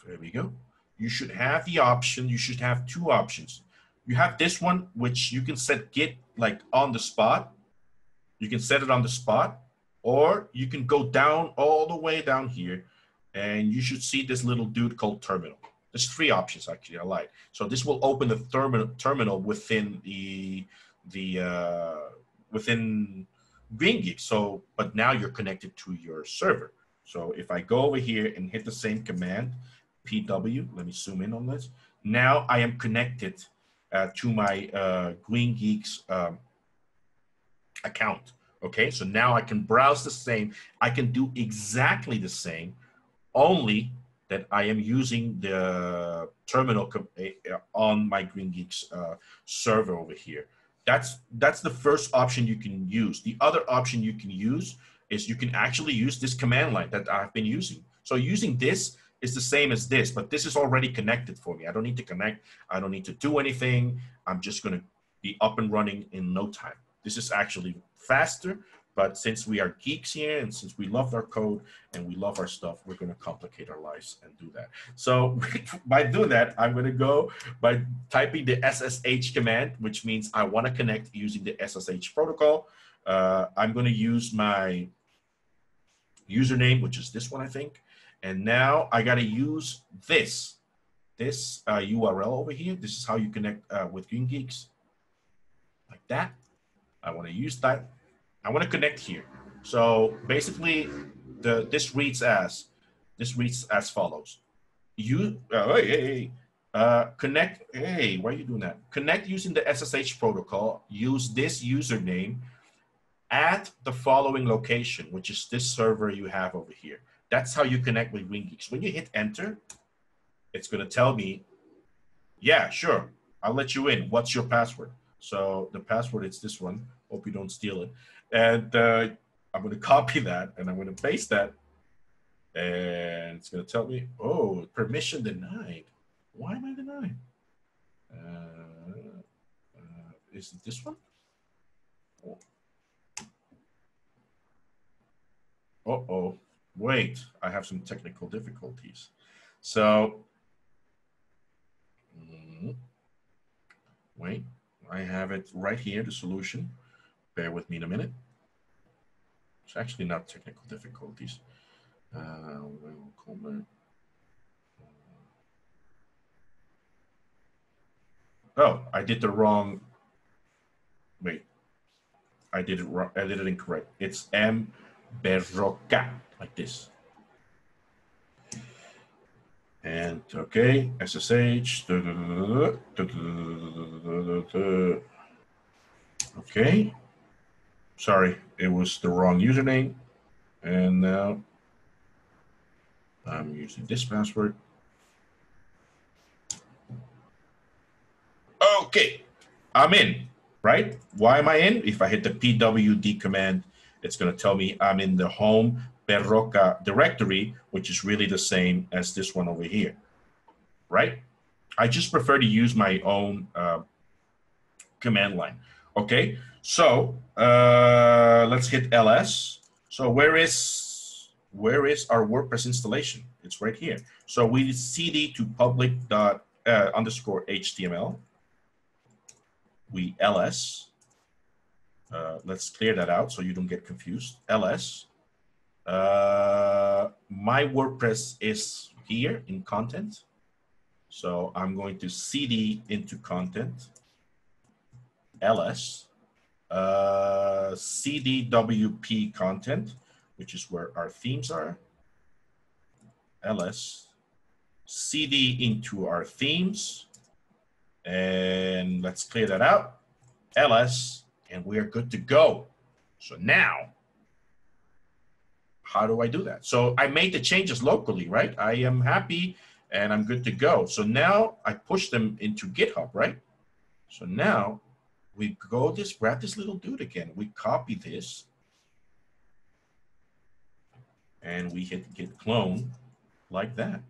There we go. You should have the option. You should have two options. You have this one, which you can set Git like on the spot. You can set it on the spot, or you can go down all the way down here, and you should see this little dude called terminal. There's three options actually I like. So this will open the terminal within within GreenGeeks. So, but now you're connected to your server. So if I go over here and hit the same command, PW. Let me zoom in on this. Now I am connected to my GreenGeeks account. Okay, so now I can browse the same. I can do exactly the same, only that I am using the terminal on my GreenGeeks server over here. That's the first option you can use. The other option you can use is you can actually use this command line that I've been using. So using this is the same as this, but this is already connected for me. I don't need to connect. I don't need to do anything. I'm just going to be up and running in no time. This is actually faster, but since we are geeks here and since we love our code and we love our stuff, we're going to complicate our lives and do that. So by doing that, I'm going to go by typing the SSH command, which means I want to connect using the SSH protocol. I'm going to use my username, which is this one, I think. And now I got to use this URL over here. This is how you connect with GreenGeeks, like that. I want to use that. I want to connect here. So basically, this reads as follows. Connect. Hey, why are you doing that? Connect using the SSH protocol. Use this username at the following location, which is this server you have over here. That's how you connect with GreenGeeks. When you hit enter, it's going to tell me, yeah, sure, I'll let you in. What's your password? So the password is this one. Hope you don't steal it. And I'm going to copy that and I'm going to paste that. And it's going to tell me, oh, permission denied. Why am I denied? Is it this one? Oh. Uh-oh. Wait, I have some technical difficulties. So, wait, I have it right here, the solution. Bear with me in a minute. It's actually not technical difficulties. Oh, I did the wrong. Wait, I did it wrong. I did it incorrect. It's Berrocal, like this. And okay, SSH. Okay. Sorry, it was the wrong username. And now I'm using this password. Okay, I'm in, right? Why am I in? If I hit the pwd command, it's going to tell me I'm in the home Berrocal directory, which is really the same as this one over here, right? I just prefer to use my own command line. Okay, so let's hit ls. So where is our WordPress installation? It's right here. So we cd to public._html. We ls. Let's clear that out so you don't get confused. ls. My WordPress is here in content. So I'm going to cd into content. ls. cdwp content, which is where our themes are. ls. cd into our themes. And let's clear that out. ls. And we are good to go. So now, how do I do that? So I made the changes locally, right? I am happy and I'm good to go. So now I push them into GitHub, right? So now we go grab this little dude again. We copy this and we hit git clone like that.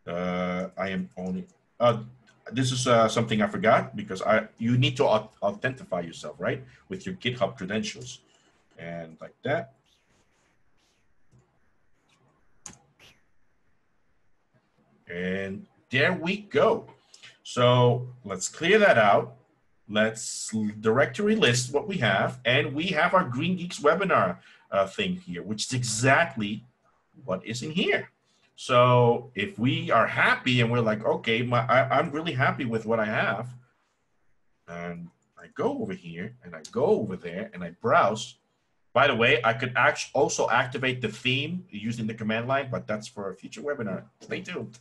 I am only, this is something I forgot because you need to authentify yourself, right? With your GitHub credentials. And like that. And there we go. So let's clear that out. Let's directory list what we have. And we have our GreenGeeks webinar thing here, which is exactly what is in here. So if we are happy and we're like, okay, I'm really happy with what I have. And I go over here and I go over there and I browse. By the way, I could also activate the theme using the command line, but that's for a future webinar. Stay tuned.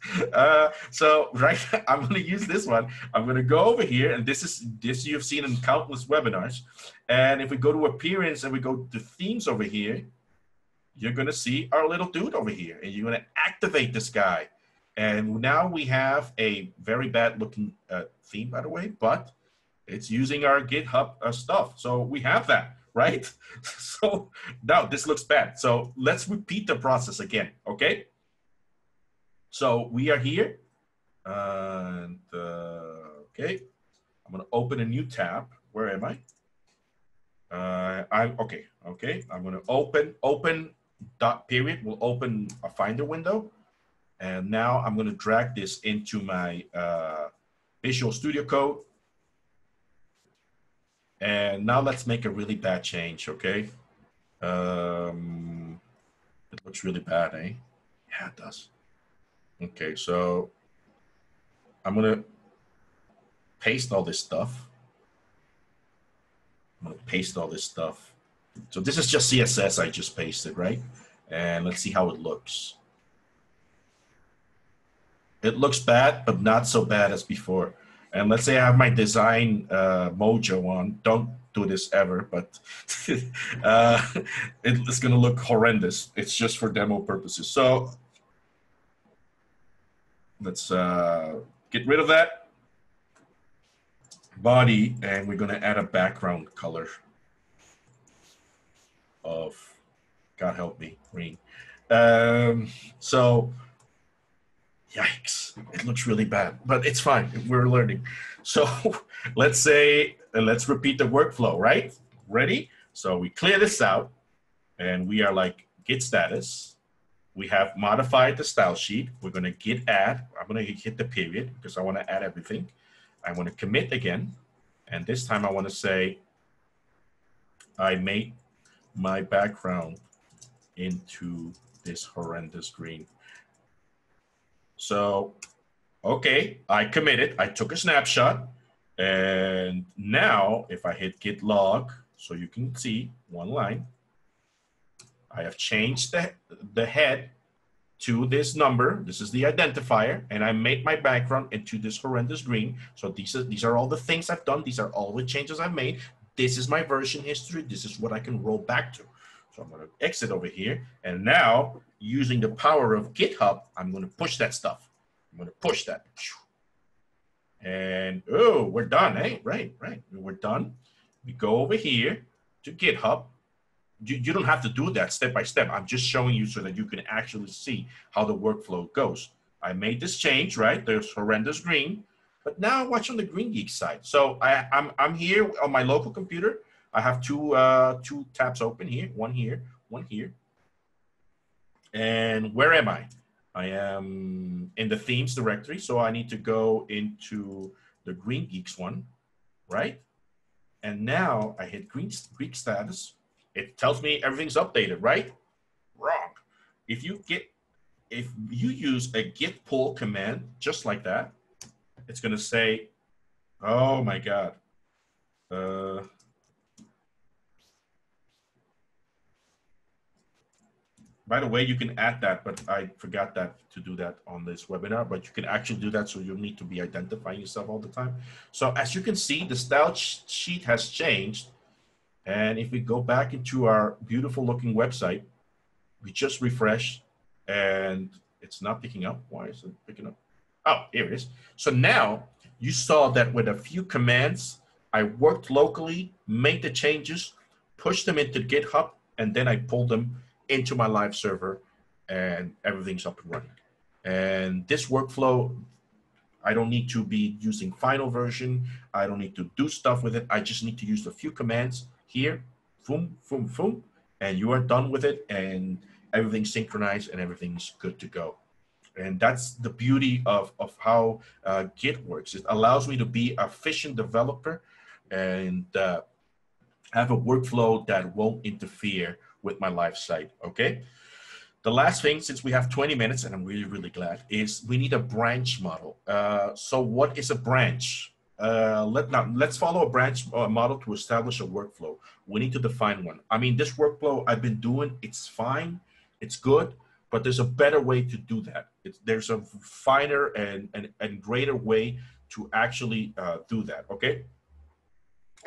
So right, I'm going to use this one. I'm going to go over here, and this you've seen in countless webinars. And if we go to appearance and we go to themes over here, you're going to see our little dude over here, and you're going to activate this guy. And now we have a very bad looking theme, by the way, but it's using our GitHub stuff. So we have that. Right? So now this looks bad. So let's repeat the process again, okay? So we are here, and okay, I'm gonna open a new tab. Where am I? I'm okay. I'm gonna open dot period. We'll open a Finder window, and now I'm gonna drag this into my Visual Studio Code. And now let's make a really bad change, okay? It looks really bad, eh? Yeah, it does. Okay, so I'm gonna paste all this stuff. So this is just CSS I just pasted, right? And let's see how it looks. It looks bad, but not so bad as before. And let's say I have my design mojo on. Don't do this ever, but it's going to look horrendous. It's just for demo purposes. So let's get rid of that body, and we're going to add a background color of, God help me, green. So yikes, it looks really bad, but it's fine. We're learning. So let's repeat the workflow, right? Ready? So we clear this out, and we are like git status. We have modified the style sheet. We're going to git add. I'm going to hit the period because I want to add everything. I want to commit again. And this time I want to say, I made my background into this horrendous green. So, okay, I committed. I took a snapshot. And now if I hit git log, so you can see one line, I have changed the head to this number. This is the identifier, and I made my background into this horrendous green. So these are all the things I've done. These are all the changes I've made. This is my version history. This is what I can roll back to. So I'm going to exit over here, and now using the power of GitHub, I'm going to push that stuff. I'm going to push that. And oh, we're done, eh? Right. We're done. We go over here to GitHub. You don't have to do that step by step. I'm just showing you so that you can actually see how the workflow goes. I made this change, right? There's horrendous green, but now watch on the GreenGeeks side. So I'm here on my local computer. I have two tabs open here, one here. And where am I? I am in the themes directory. So I need to go into the GreenGeeks one, right? And now I hit Greek status. It tells me everything's updated, right? Wrong. If you use a git pull command just like that, it's going to say, oh my God. By the way, you can add that, but I forgot to do that on this webinar, but you can actually do that, so you'll need to be identifying yourself all the time. So as you can see, the style sheet has changed. And if we go back into our beautiful looking website, we just refresh and it's not picking up. Why is it picking up? Oh, here it is. So now you saw that with a few commands, I worked locally, made the changes, pushed them into GitHub, and then I pulled them into my live server, and everything's up and running. And this workflow, I don't need to be using final version. I don't need to do stuff with it. I just need to use a few commands here, boom, boom, boom, and you are done with it, and everything's synchronized and everything's good to go. And that's the beauty of how Git works. It allows me to be an efficient developer and have a workflow that won't interfere with my live site, okay? The last thing, since we have 20 minutes, and I'm really, really glad, is we need a branch model. So what is a branch? let's follow a branch model to establish a workflow. We need to define one. I mean, this workflow I've been doing, it's fine, it's good, but there's a better way to do that. There's a finer and greater way to actually do that, okay?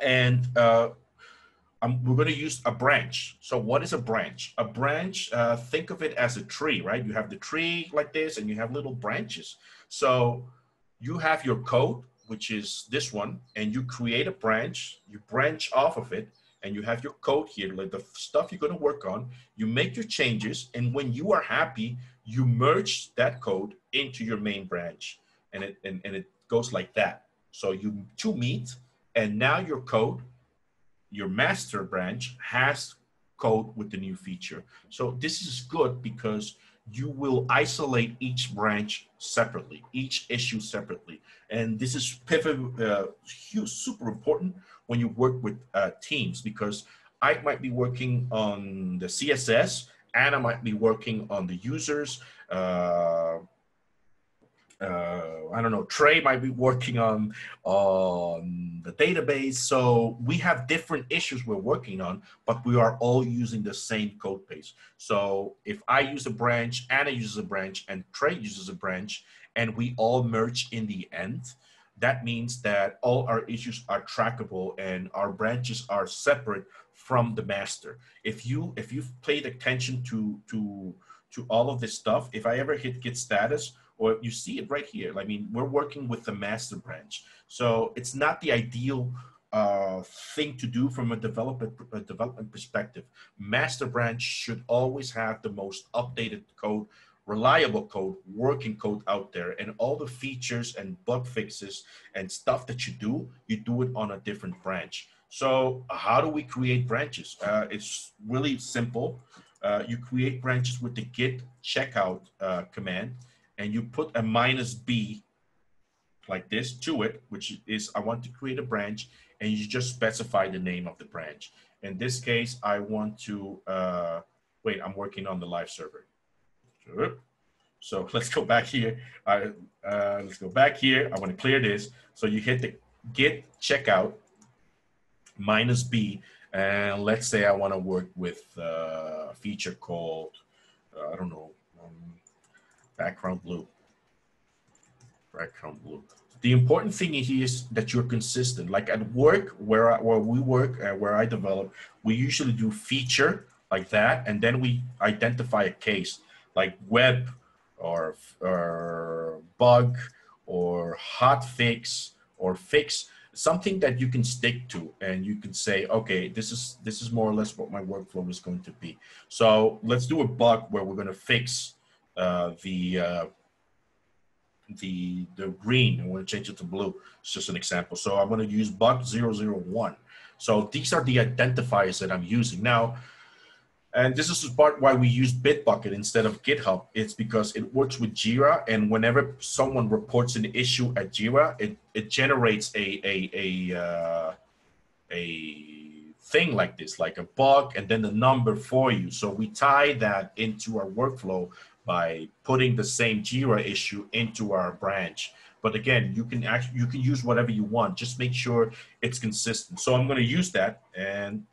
And we're going to use a branch. So what is a branch? A branch, think of it as a tree, right? You have the tree like this, and you have little branches. So you have your code, which is this one, and you create a branch, you branch off of it, and you have your code here, like the stuff you're going to work on. You make your changes, and when you are happy, you merge that code into your main branch, and it goes like that. So you two meet, and now your code, your master branch, has code with the new feature. So this is good because you will isolate each branch separately, each issue separately. And this is super important when you work with teams, because I might be working on the CSS, Anna might be working on the users, I don't know, Trey might be working on the database. So we have different issues we're working on, but we are all using the same code base. So if I use a branch, Anna uses a branch, and Trey uses a branch, and we all merge in the end, that means that all our issues are trackable and our branches are separate from the master. If you've paid attention to all of this stuff, if I ever hit Git status, or you see it right here, I mean, we're working with the master branch. So it's not the ideal thing to do from a development perspective. Master branch should always have the most updated code, reliable code, working code out there, and all the features and bug fixes and stuff that you do it on a different branch. So how do we create branches? It's really simple. You create branches with the git checkout command, and you put a -b like this to it, which is, I want to create a branch, and you just specify the name of the branch. In this case, I want to, wait, I'm working on the live server. So let's go back here. Let's go back here. I want to clear this. So you hit the git checkout -b, and let's say I want to work with a feature called, I don't know, background blue. Background blue. The important thing here is that you're consistent. Like at work, where we work, where I develop, we usually do feature like that, and then we identify a case like web or bug or hot fix or fix, something that you can stick to, and you can say, okay, this is more or less what my workflow is going to be. So let's do a bug where we're going to fix the green. I want to change it to blue. It's just an example. So I'm going to use bug 001. So these are the identifiers that I'm using now. And this is the part why we use Bitbucket instead of GitHub. It's because it works with Jira, and whenever someone reports an issue at Jira, it generates a thing like this, like a bug, and then the number for you. So we tie that into our workflow by putting the same Jira issue into our branch. But again, you can use whatever you want. Just make sure it's consistent. So I'm going to use that, and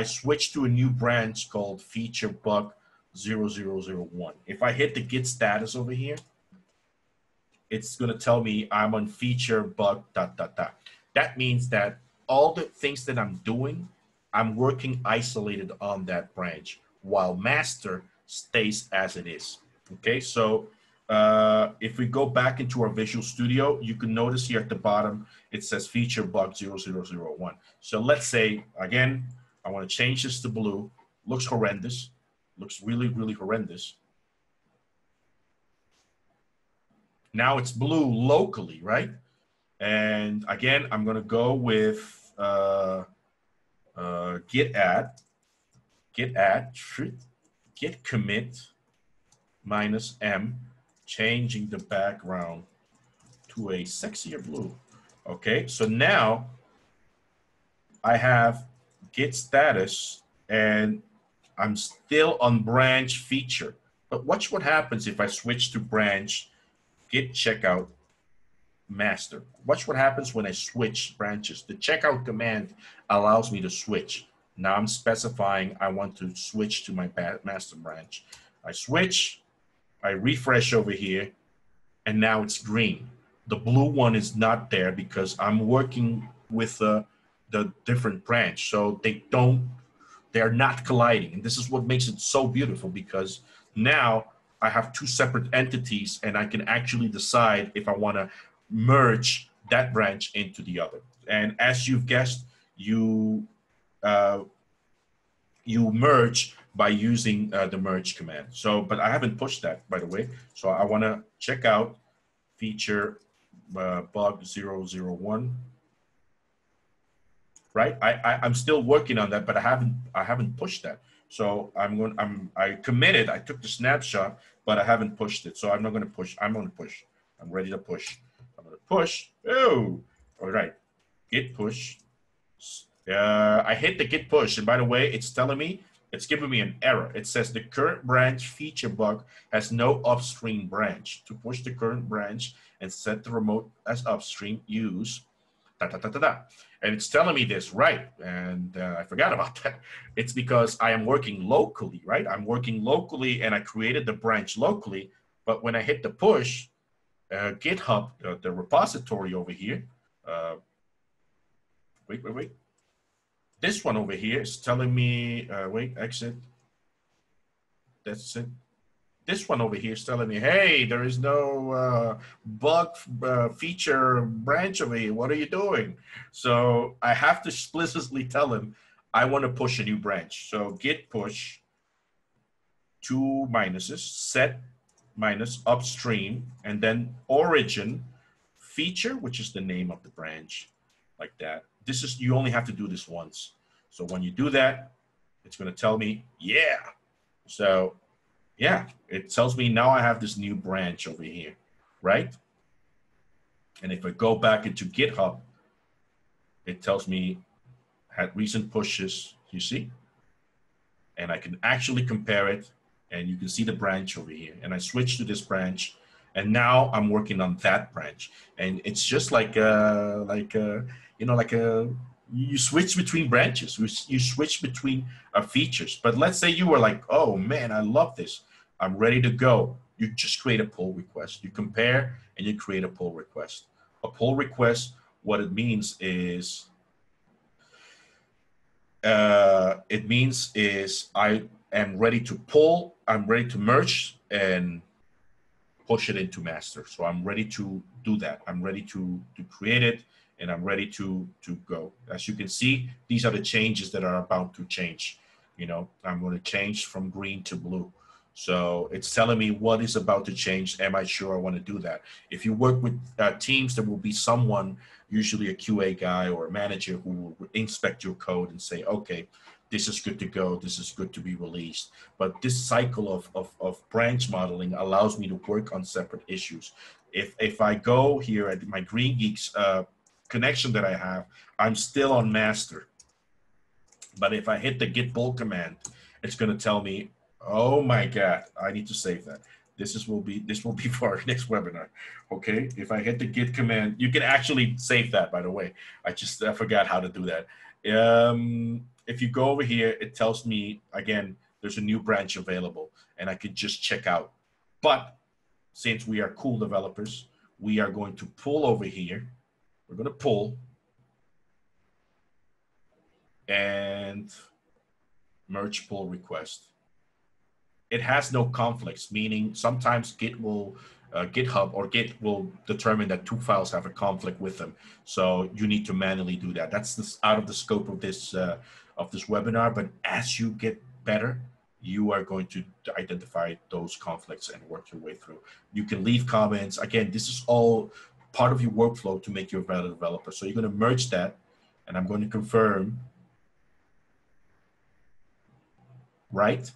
I switch to a new branch called feature bug 0001. If I hit the git status over here, it's going to tell me I'm on feature bug ... That means that all the things that I'm doing, I'm working isolated on that branch, while master stays as it is. Okay, so if we go back into our Visual Studio, you can notice here at the bottom, it says feature bug 0001. So let's say, again, I want to change this to blue. Looks horrendous. Looks really, really horrendous. Now it's blue locally, right? And again, I'm going to go with git add, git commit -m, changing the background to a sexier blue. Okay, so now I have git status, and I'm still on branch feature. But watch what happens if I switch to branch git checkout master. Watch what happens when I switch branches. The checkout command allows me to switch. Now I'm specifying I want to switch to my master branch. I switch, I refresh over here, and now it's green. The blue one is not there because I'm working with the different branch. So they're not colliding. And this is what makes it so beautiful, because now I have two separate entities and I can actually decide if I want to merge that branch into the other. And as you've guessed, you merge by using the merge command. So, but I haven't pushed that, by the way. So I want to check out feature bug 001. Right? I'm still working on that, but I haven't pushed that. So I committed, I took the snapshot, but I haven't pushed it. So I'm not going to push. I'm going to push. I'm ready to push. I'm going to push. Oh, all right. Git push. I hit the git push. And by the way, it's telling me, it's giving me an error. It says the current branch feature bug has no upstream branch. To push the current branch and set the remote as upstream, use da, da, da, da, da. And it's telling me this, right? And I forgot about that. It's because I am working locally, right? I'm working locally and I created the branch locally. But when I hit the push, GitHub, the repository over here, wait. This one over here is telling me, wait, exit. That's it. This one over here is telling me, hey, there is no bug feature branch over here. What are you doing? So I have to explicitly tell him I want to push a new branch. So git push two minuses, set minus upstream, and then origin feature, which is the name of the branch, like that. This is, you only have to do this once. So when you do that, it's going to tell me, yeah. So yeah, it tells me now I have this new branch over here, right? And if I go back into GitHub, it tells me had recent pushes, you see? And I can actually compare it, and you can see the branch over here. And I switch to this branch, and now I'm working on that branch. And it's just like you switch between branches, you switch between features. But let's say you were like, oh man, I love this, I'm ready to go. You just create a pull request. You compare and you create a pull request. A pull request, what it means is, I am ready to pull, I'm ready to merge and push it into master. So I'm ready to do that. I'm ready to create it, and I'm ready to go. As you can see, these are the changes that are about to change. You know, I'm going to change from green to blue. So it's telling me what is about to change. Am I sure I want to do that? If you work with teams, there will be someone, usually a QA guy or a manager, who will inspect your code and say, okay, this is good to go, this is good to be released. But this cycle of branch modeling allows me to work on separate issues. If I go here at my GreenGeeks connection that I have, I'm still on master. But if I hit the git pull command, it's going to tell me, oh my God, I need to save that. This will be for our next webinar. Okay, if I hit the git command, you can actually save that, by the way. I forgot how to do that. If you go over here, it tells me, again, there's a new branch available, and I could just check out. But since we are cool developers, we are going to pull over here. We're going to pull and merge pull request. It has no conflicts, meaning sometimes GitHub or Git will determine that two files have a conflict with them. So you need to manually do that. That's out of the scope of this webinar. But as you get better, you are going to identify those conflicts and work your way through. You can leave comments. Again, this is all part of your workflow to make you a better developer. So you're going to merge that, and I'm going to confirm, right?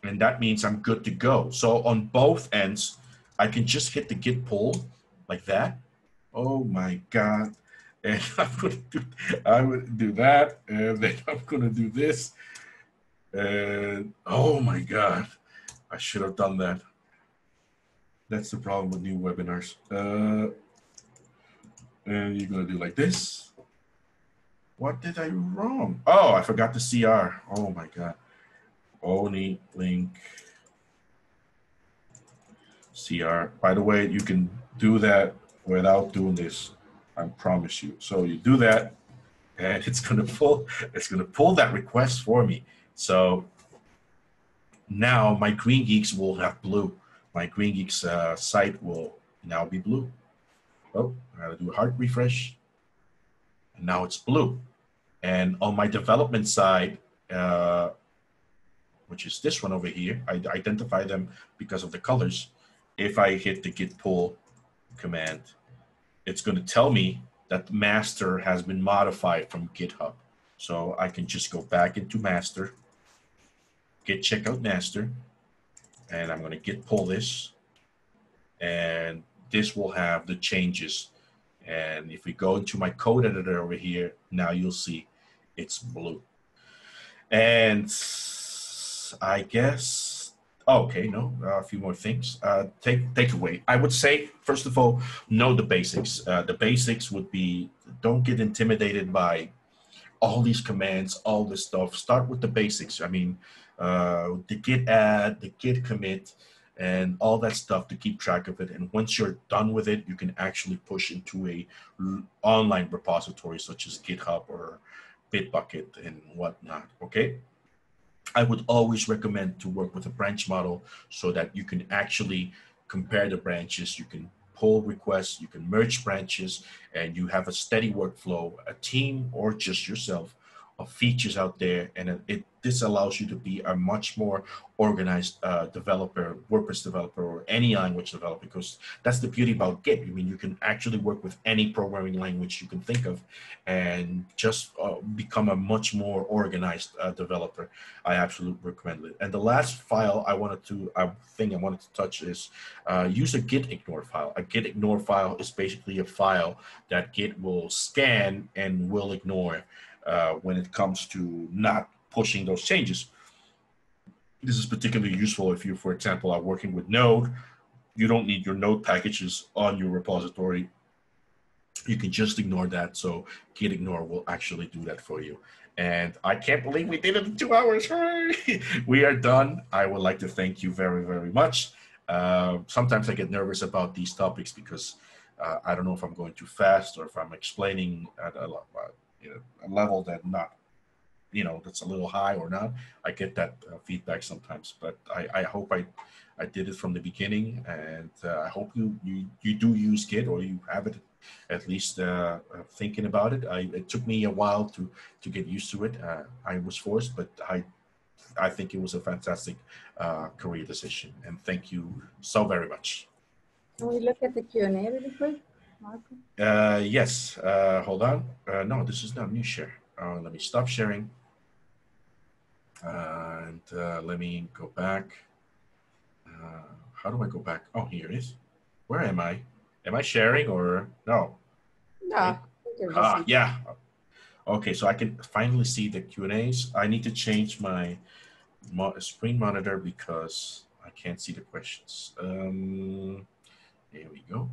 And that means I'm good to go. So on both ends, I can just hit the git pull like that. Oh my God. And I would do that. And then I'm going to do this. And oh my God, I should have done that. That's the problem with new webinars. And you're gonna do like this. What did I do wrong? Oh, I forgot the CR. Oh my God. Only link CR. By the way, you can do that without doing this. I promise you. So you do that, and it's gonna pull that request for me. So now my GreenGeeks will have blue. My GreenGeeks site will now be blue. Oh, I gotta do a hard refresh, and now it's blue. And on my development side, which is this one over here, I identify them because of the colors. If I hit the git pull command, it's going to tell me that the master has been modified from GitHub. So I can just go back into master, git checkout master, and I'm going to git pull this, and this will have the changes. And if we go into my code editor over here, now you'll see it's blue. And I guess, okay, no, a few more things. Take away. I would say, first of all, know the basics. The basics would be, don't get intimidated by all these commands, all this stuff. Start with the basics. I mean, the git add, the git commit, and all that stuff to keep track of it. And once you're done with it, you can actually push into a online repository such as GitHub or Bitbucket and whatnot, okay? I would always recommend to work with a branch model so that you can actually compare the branches, you can pull requests, you can merge branches, and you have a steady workflow, a team or just yourself of features out there. And this allows you to be a much more organized developer, WordPress developer, or any language developer, because that's the beauty about Git. I mean, you can actually work with any programming language you can think of and just become a much more organized developer. I absolutely recommend it. And the last file I wanted to touch is use a git ignore file. A git ignore file is basically a file that Git will scan and will ignore when it comes to not pushing those changes. This is particularly useful if you, for example, are working with Node. You don't need your Node packages on your repository. You can just ignore that. So git ignore will actually do that for you. And I can't believe we did it in 2 hours. We are done. I would like to thank you very, very much. Sometimes I get nervous about these topics because I don't know if I'm going too fast or if I'm explaining at a level that not, that's a little high or not. I get that feedback sometimes, but I hope I did it from the beginning, and I hope you do use Git, or you have it at least thinking about it. It took me a while to get used to it. I was forced, but I think it was a fantastic career decision, and thank you so very much. Can we look at the Q&A really quick, Marco? Yes, hold on. No, this is not new share. Let me stop sharing. And let me go back. How do I go back? Oh, here it is. Where am I? Am I sharing or no? No. Yeah. Okay, so I can finally see the Q&As. I need to change my screen monitor because I can't see the questions. Here we go.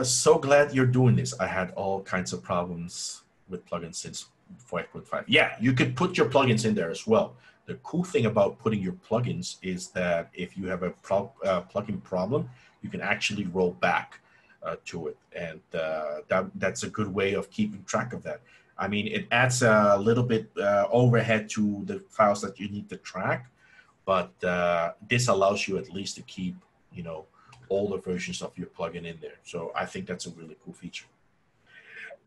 So glad you're doing this. I had all kinds of problems with plugins since 5.5. Yeah, you could put your plugins in there as well. The cool thing about putting your plugins is that if you have a plugin problem, you can actually roll back to it. And that's a good way of keeping track of that. I mean, it adds a little bit overhead to the files that you need to track, but this allows you at least to keep, older versions of your plugin in there. So I think that's a really cool feature.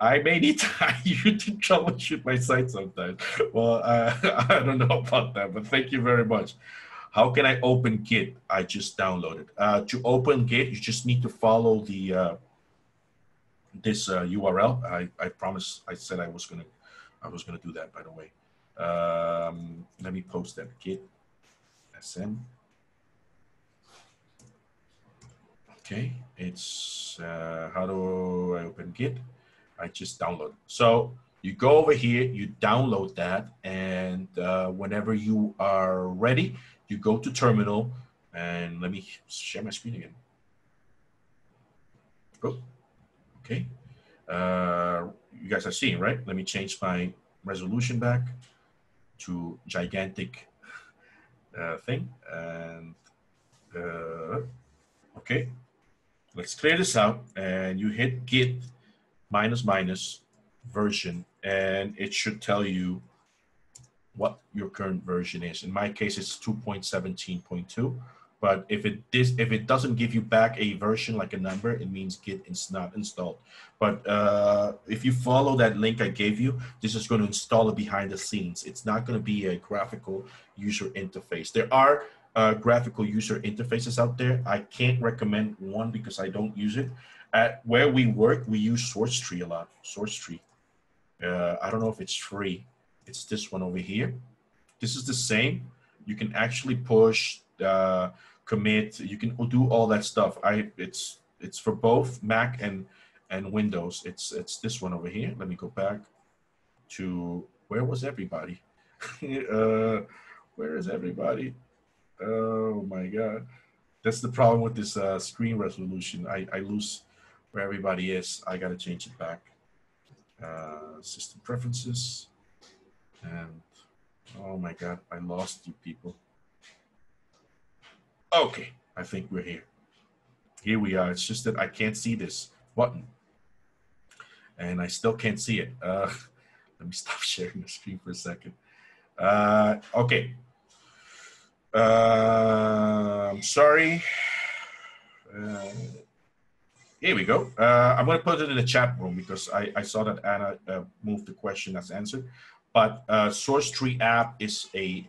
I may need to hire you to troubleshoot my site sometimes. Well, I don't know about that, but thank you very much. How can I open Git? I just downloaded. To open Git, you just need to follow the this URL. I promise. I said I was gonna do that. By the way, let me post that Git SM. Okay, it's how do I open Git? I just download. So you go over here, you download that, and whenever you are ready, you go to terminal, and let me share my screen again. Oh, okay. You guys are seeing, right? Let me change my resolution back to gigantic thing. And okay, let's clear this out. And you hit Git -- version, and it should tell you what your current version is. In my case, it's 2.17.2. But if it doesn't give you back a version like a number, it means Git is not installed. But if you follow that link I gave you, this is going to install it behind the scenes. It's not going to be a graphical user interface. There are graphical user interfaces out there. I can't recommend one because I don't use it. At where we work, we use SourceTree a lot. SourceTree. I don't know if it's free. It's this one over here. This is the same. You can actually push, commit. You can do all that stuff. It's for both Mac and Windows. It's this one over here. Let me go back to where was everybody? Where is everybody? Oh my God. That's the problem with this screen resolution. I lose where everybody is. I got to change it back. System preferences. And oh my God, I lost you people. Okay, I think we're here. Here we are. It's just that I can't see this button. And I still can't see it. Let me stop sharing the screen for a second. Okay. I'm sorry. Here we go. I'm going to put it in the chat room because I saw that Anna moved the question as answered. But SourceTree app is a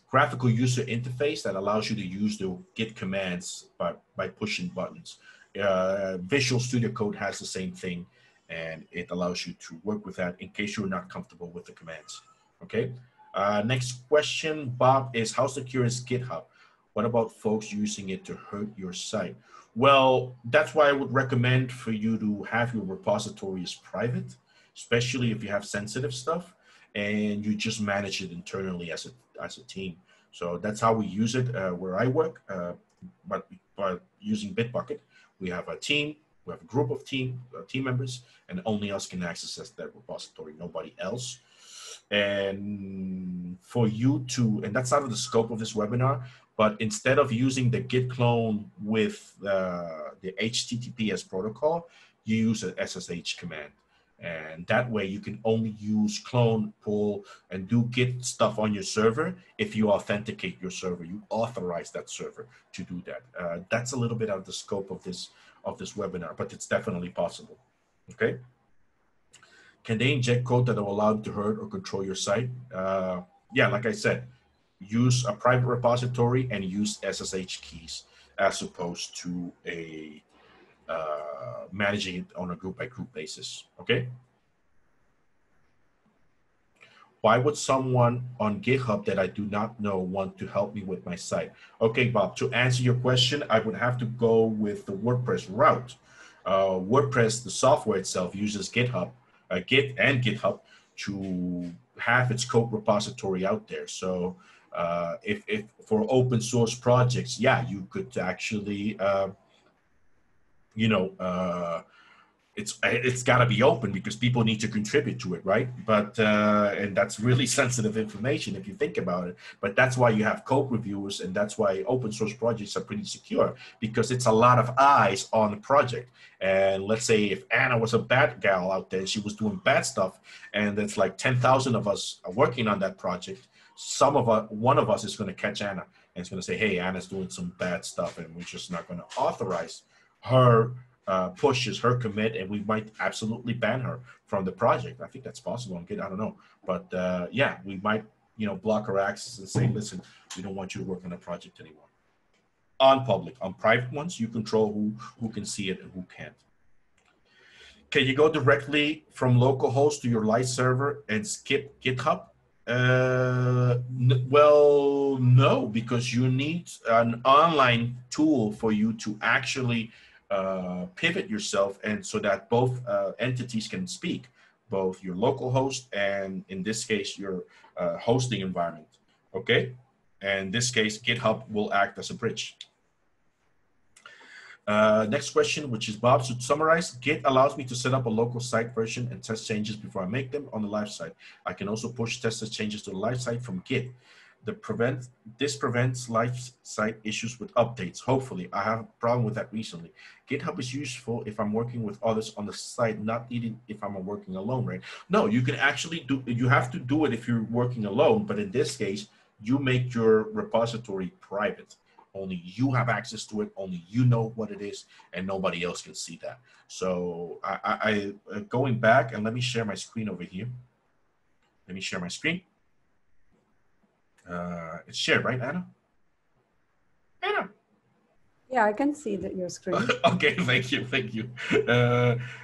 graphical user interface that allows you to use the Git commands by pushing buttons. Visual Studio Code has the same thing, and it allows you to work with that in case you're not comfortable with the commands. Okay. Next question, Bob, is how secure is GitHub? What about folks using it to hurt your site? Well, that's why I would recommend for you to have your repositories private, especially if you have sensitive stuff and you just manage it internally as a team. So that's how we use it where I work, but using Bitbucket. We have a team, we have a group of team members, and only us can access that repository, nobody else. And for you to, and that's out of the scope of this webinar, but instead of using the git clone with the HTTPS protocol, you use an SSH command. And that way you can only use clone, pull, and do Git stuff on your server if you authenticate your server. You authorize that server to do that. That's a little bit out of the scope of this webinar, but it's definitely possible. Okay. Can they inject code that will allow them to hurt or control your site? Yeah, like I said, use a private repository and use SSH keys as opposed to a managing it on a group-by-group basis, okay? Why would someone on GitHub that I do not know want to help me with my site? Okay, Bob, to answer your question, I would have to go with the WordPress route. WordPress, the software itself, uses GitHub, Git and GitHub to have its code repository out there. So if for open source projects, yeah, you could actually, it's got to be open because people need to contribute to it, right? But and that's really sensitive information if you think about it. But that's why you have code reviewers, and that's why open source projects are pretty secure, because it's a lot of eyes on the project. And let's say if Anna was a bad gal out there, she was doing bad stuff, and it's like 10,000 of us are working on that project. One of us is going to catch Anna and it's going to say, "Hey, Anna's doing some bad stuff," and we're just not going to authorize her pushes, her commit, and we might absolutely ban her from the project. I think that's possible on Git. I don't know, but yeah, we might, block her access and say, "Listen, we don't want you to work on the project anymore." On public, on private ones, you control who can see it and who can't. Can you go directly from localhost to your live server and skip GitHub? Well, no, because you need an online tool for you to actually pivot yourself, and so that both entities can speak, both your local host and in this case your hosting environment. Okay, and in this case GitHub will act as a bridge. Next question, which is Bob. So to summarize, Git allows me to set up a local site version and test changes before I make them on the live site. I can also push tested changes to the live site from Git. This prevents live site issues with updates. Hopefully, I have a problem with that recently. GitHub is useful if I'm working with others on the site, not needed if I'm working alone, right? No, you can actually do, you have to do it if you're working alone, but in this case, you make your repository private. Only you have access to it, only you know what it is, and nobody else can see that. So going back, and let me share my screen over here. Let me share my screen. It's shared, right, Anna? Anna. Yeah, I can see that your screen. Okay, thank you, thank you.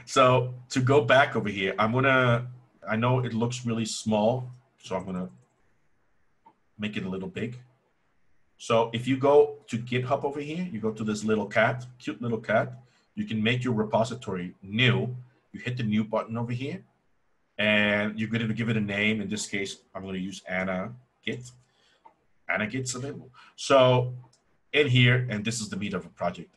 So to go back over here, I know it looks really small, so I'm gonna make it a little big. So if you go to GitHub over here, you go to this little cat, cute little cat, you can make your repository new. You hit the new button over here, and you're going to give it a name. In this case, I'm going to use Anna Git. Anna Git's available. So in here, and this is the meat of a project,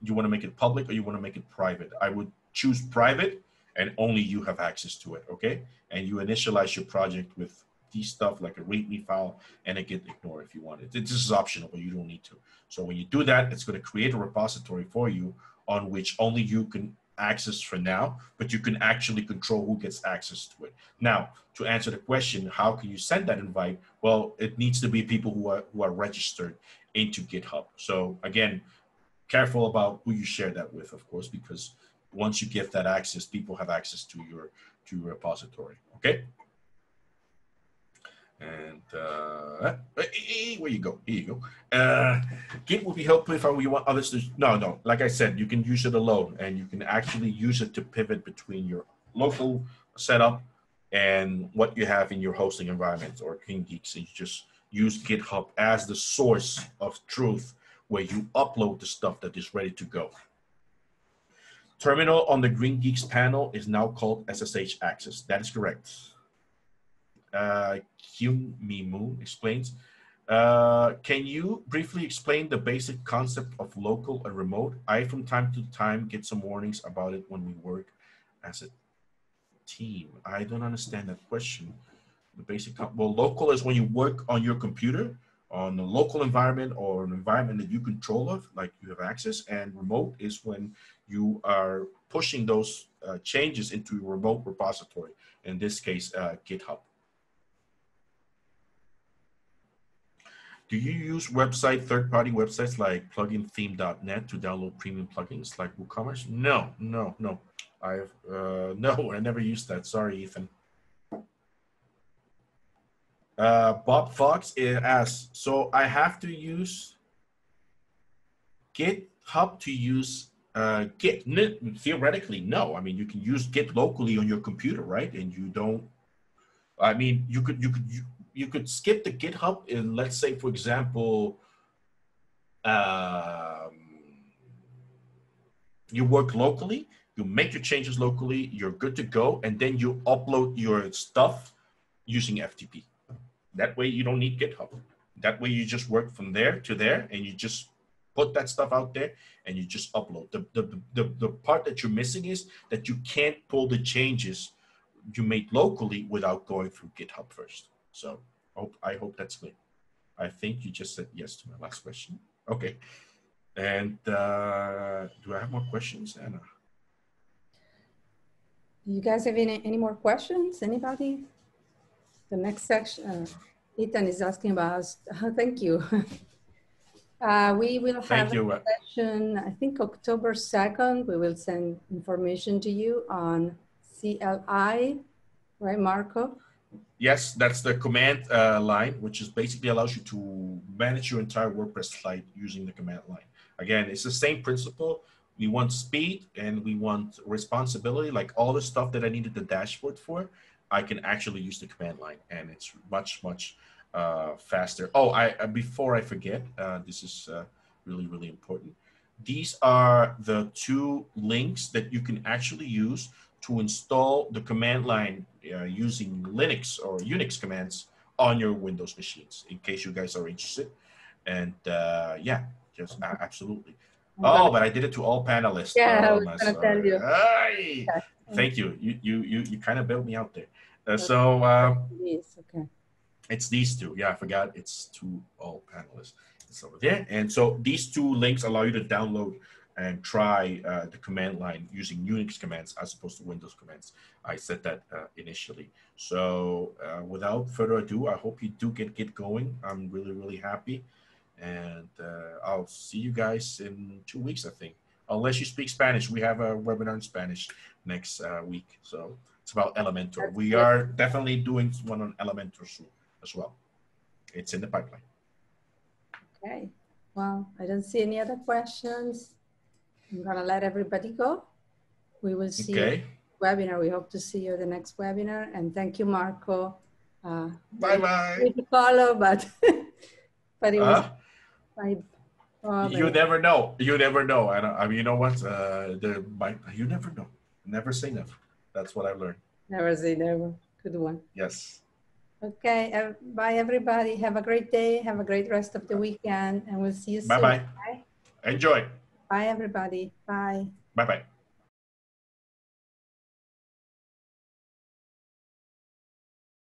you want to make it public or you want to make it private. I would choose private, and only you have access to it, okay? And you initialize your project with these stuff like a README file and a Git ignore if you want it. This is optional, but you don't need to. So when you do that, it's going to create a repository for you on which only you can access for now, but you can actually control who gets access to it. Now, to answer the question, how can you send that invite? Well, it needs to be people who are registered into GitHub. So again, careful about who you share that with, of course, because once you give that access, people have access to your repository, okay? And where you go? Here you go. Git will be helpful if you want others to. No. Like I said, you can use it alone, and you can actually use it to pivot between your local setup and what you have in your hosting environment or GreenGeeks. And you just use GitHub as the source of truth where you upload the stuff that is ready to go. Terminal on the GreenGeeks panel is now called SSH Access. That is correct. Kyung Mi Moon explains, can you briefly explain the basic concept of local and remote? I from time to time get some warnings about it when we work as a team. I don't understand that question. The basic, well, local is when you work on your computer on a local environment or an environment that you control of, like you have access, and remote is when you are pushing those changes into a remote repository, in this case, GitHub. Do you use third-party websites like plugintheme.net to download premium plugins like WooCommerce? No. I never used that. Sorry, Ethan. Bob Fox asks, so I have to use GitHub to use Git? Theoretically, no. I mean, you can use Git locally on your computer, right? And you don't. I mean, you could skip the GitHub and let's say, for example, you work locally, you make your changes locally, you're good to go, and then you upload your stuff using FTP. That way you don't need GitHub. That way you just work from there to there, and you just put that stuff out there and you just upload. The part that you're missing is that you can't pull the changes you made locally without going through GitHub first. So I hope that's clear. I think you just said yes to my last question. Okay. And do I have more questions, Anna? You guys have any more questions? Anybody? The next section, Ethan is asking about, thank you. We will have a session, I think October 2nd, we will send information to you on CLI, right, Marco? Yes, that's the command line, which is basically allows you to manage your entire WordPress site using the command line. Again, it's the same principle. We want speed and we want responsibility, like all the stuff that I needed the dashboard for, I can actually use the command line, and it's much faster. Oh, before I forget, this is really important. These are the two links that you can actually use to install the command line using Linux or Unix commands on your Windows machines, in case you guys are interested. And yeah, just absolutely. Oh, but I did it to all panelists. Yeah, Oh, I was going to tell you. Hey, Okay. thank you. You kind of built me out there. Yes, okay. It's these two. Yeah, I forgot. It's to all panelists. It's over there. And so these two links allow you to download and try the command line using Unix commands as opposed to Windows commands. I said that initially. So without further ado, I hope you do get going. I'm really, really happy. And I'll see you guys in 2 weeks, I think. Unless you speak Spanish. We have a webinar in Spanish next week. So it's about Elementor. We are definitely doing one on Elementor soon as well. It's in the pipeline. Okay. Well, I don't see any other questions. I'm going to let everybody go. We will see you webinar. We hope to see you at the next webinar. And thank you, Marco. Bye-bye. To follow, but it was you never know. You never know. And I mean, you know what? You never know. Never say never. That's what I learned. Never say never. Good one. Yes. Okay. Bye, everybody. Have a great day. Have a great rest of the weekend. And we'll see you soon. Bye-bye. Enjoy. Bye, everybody. Bye. Bye-bye.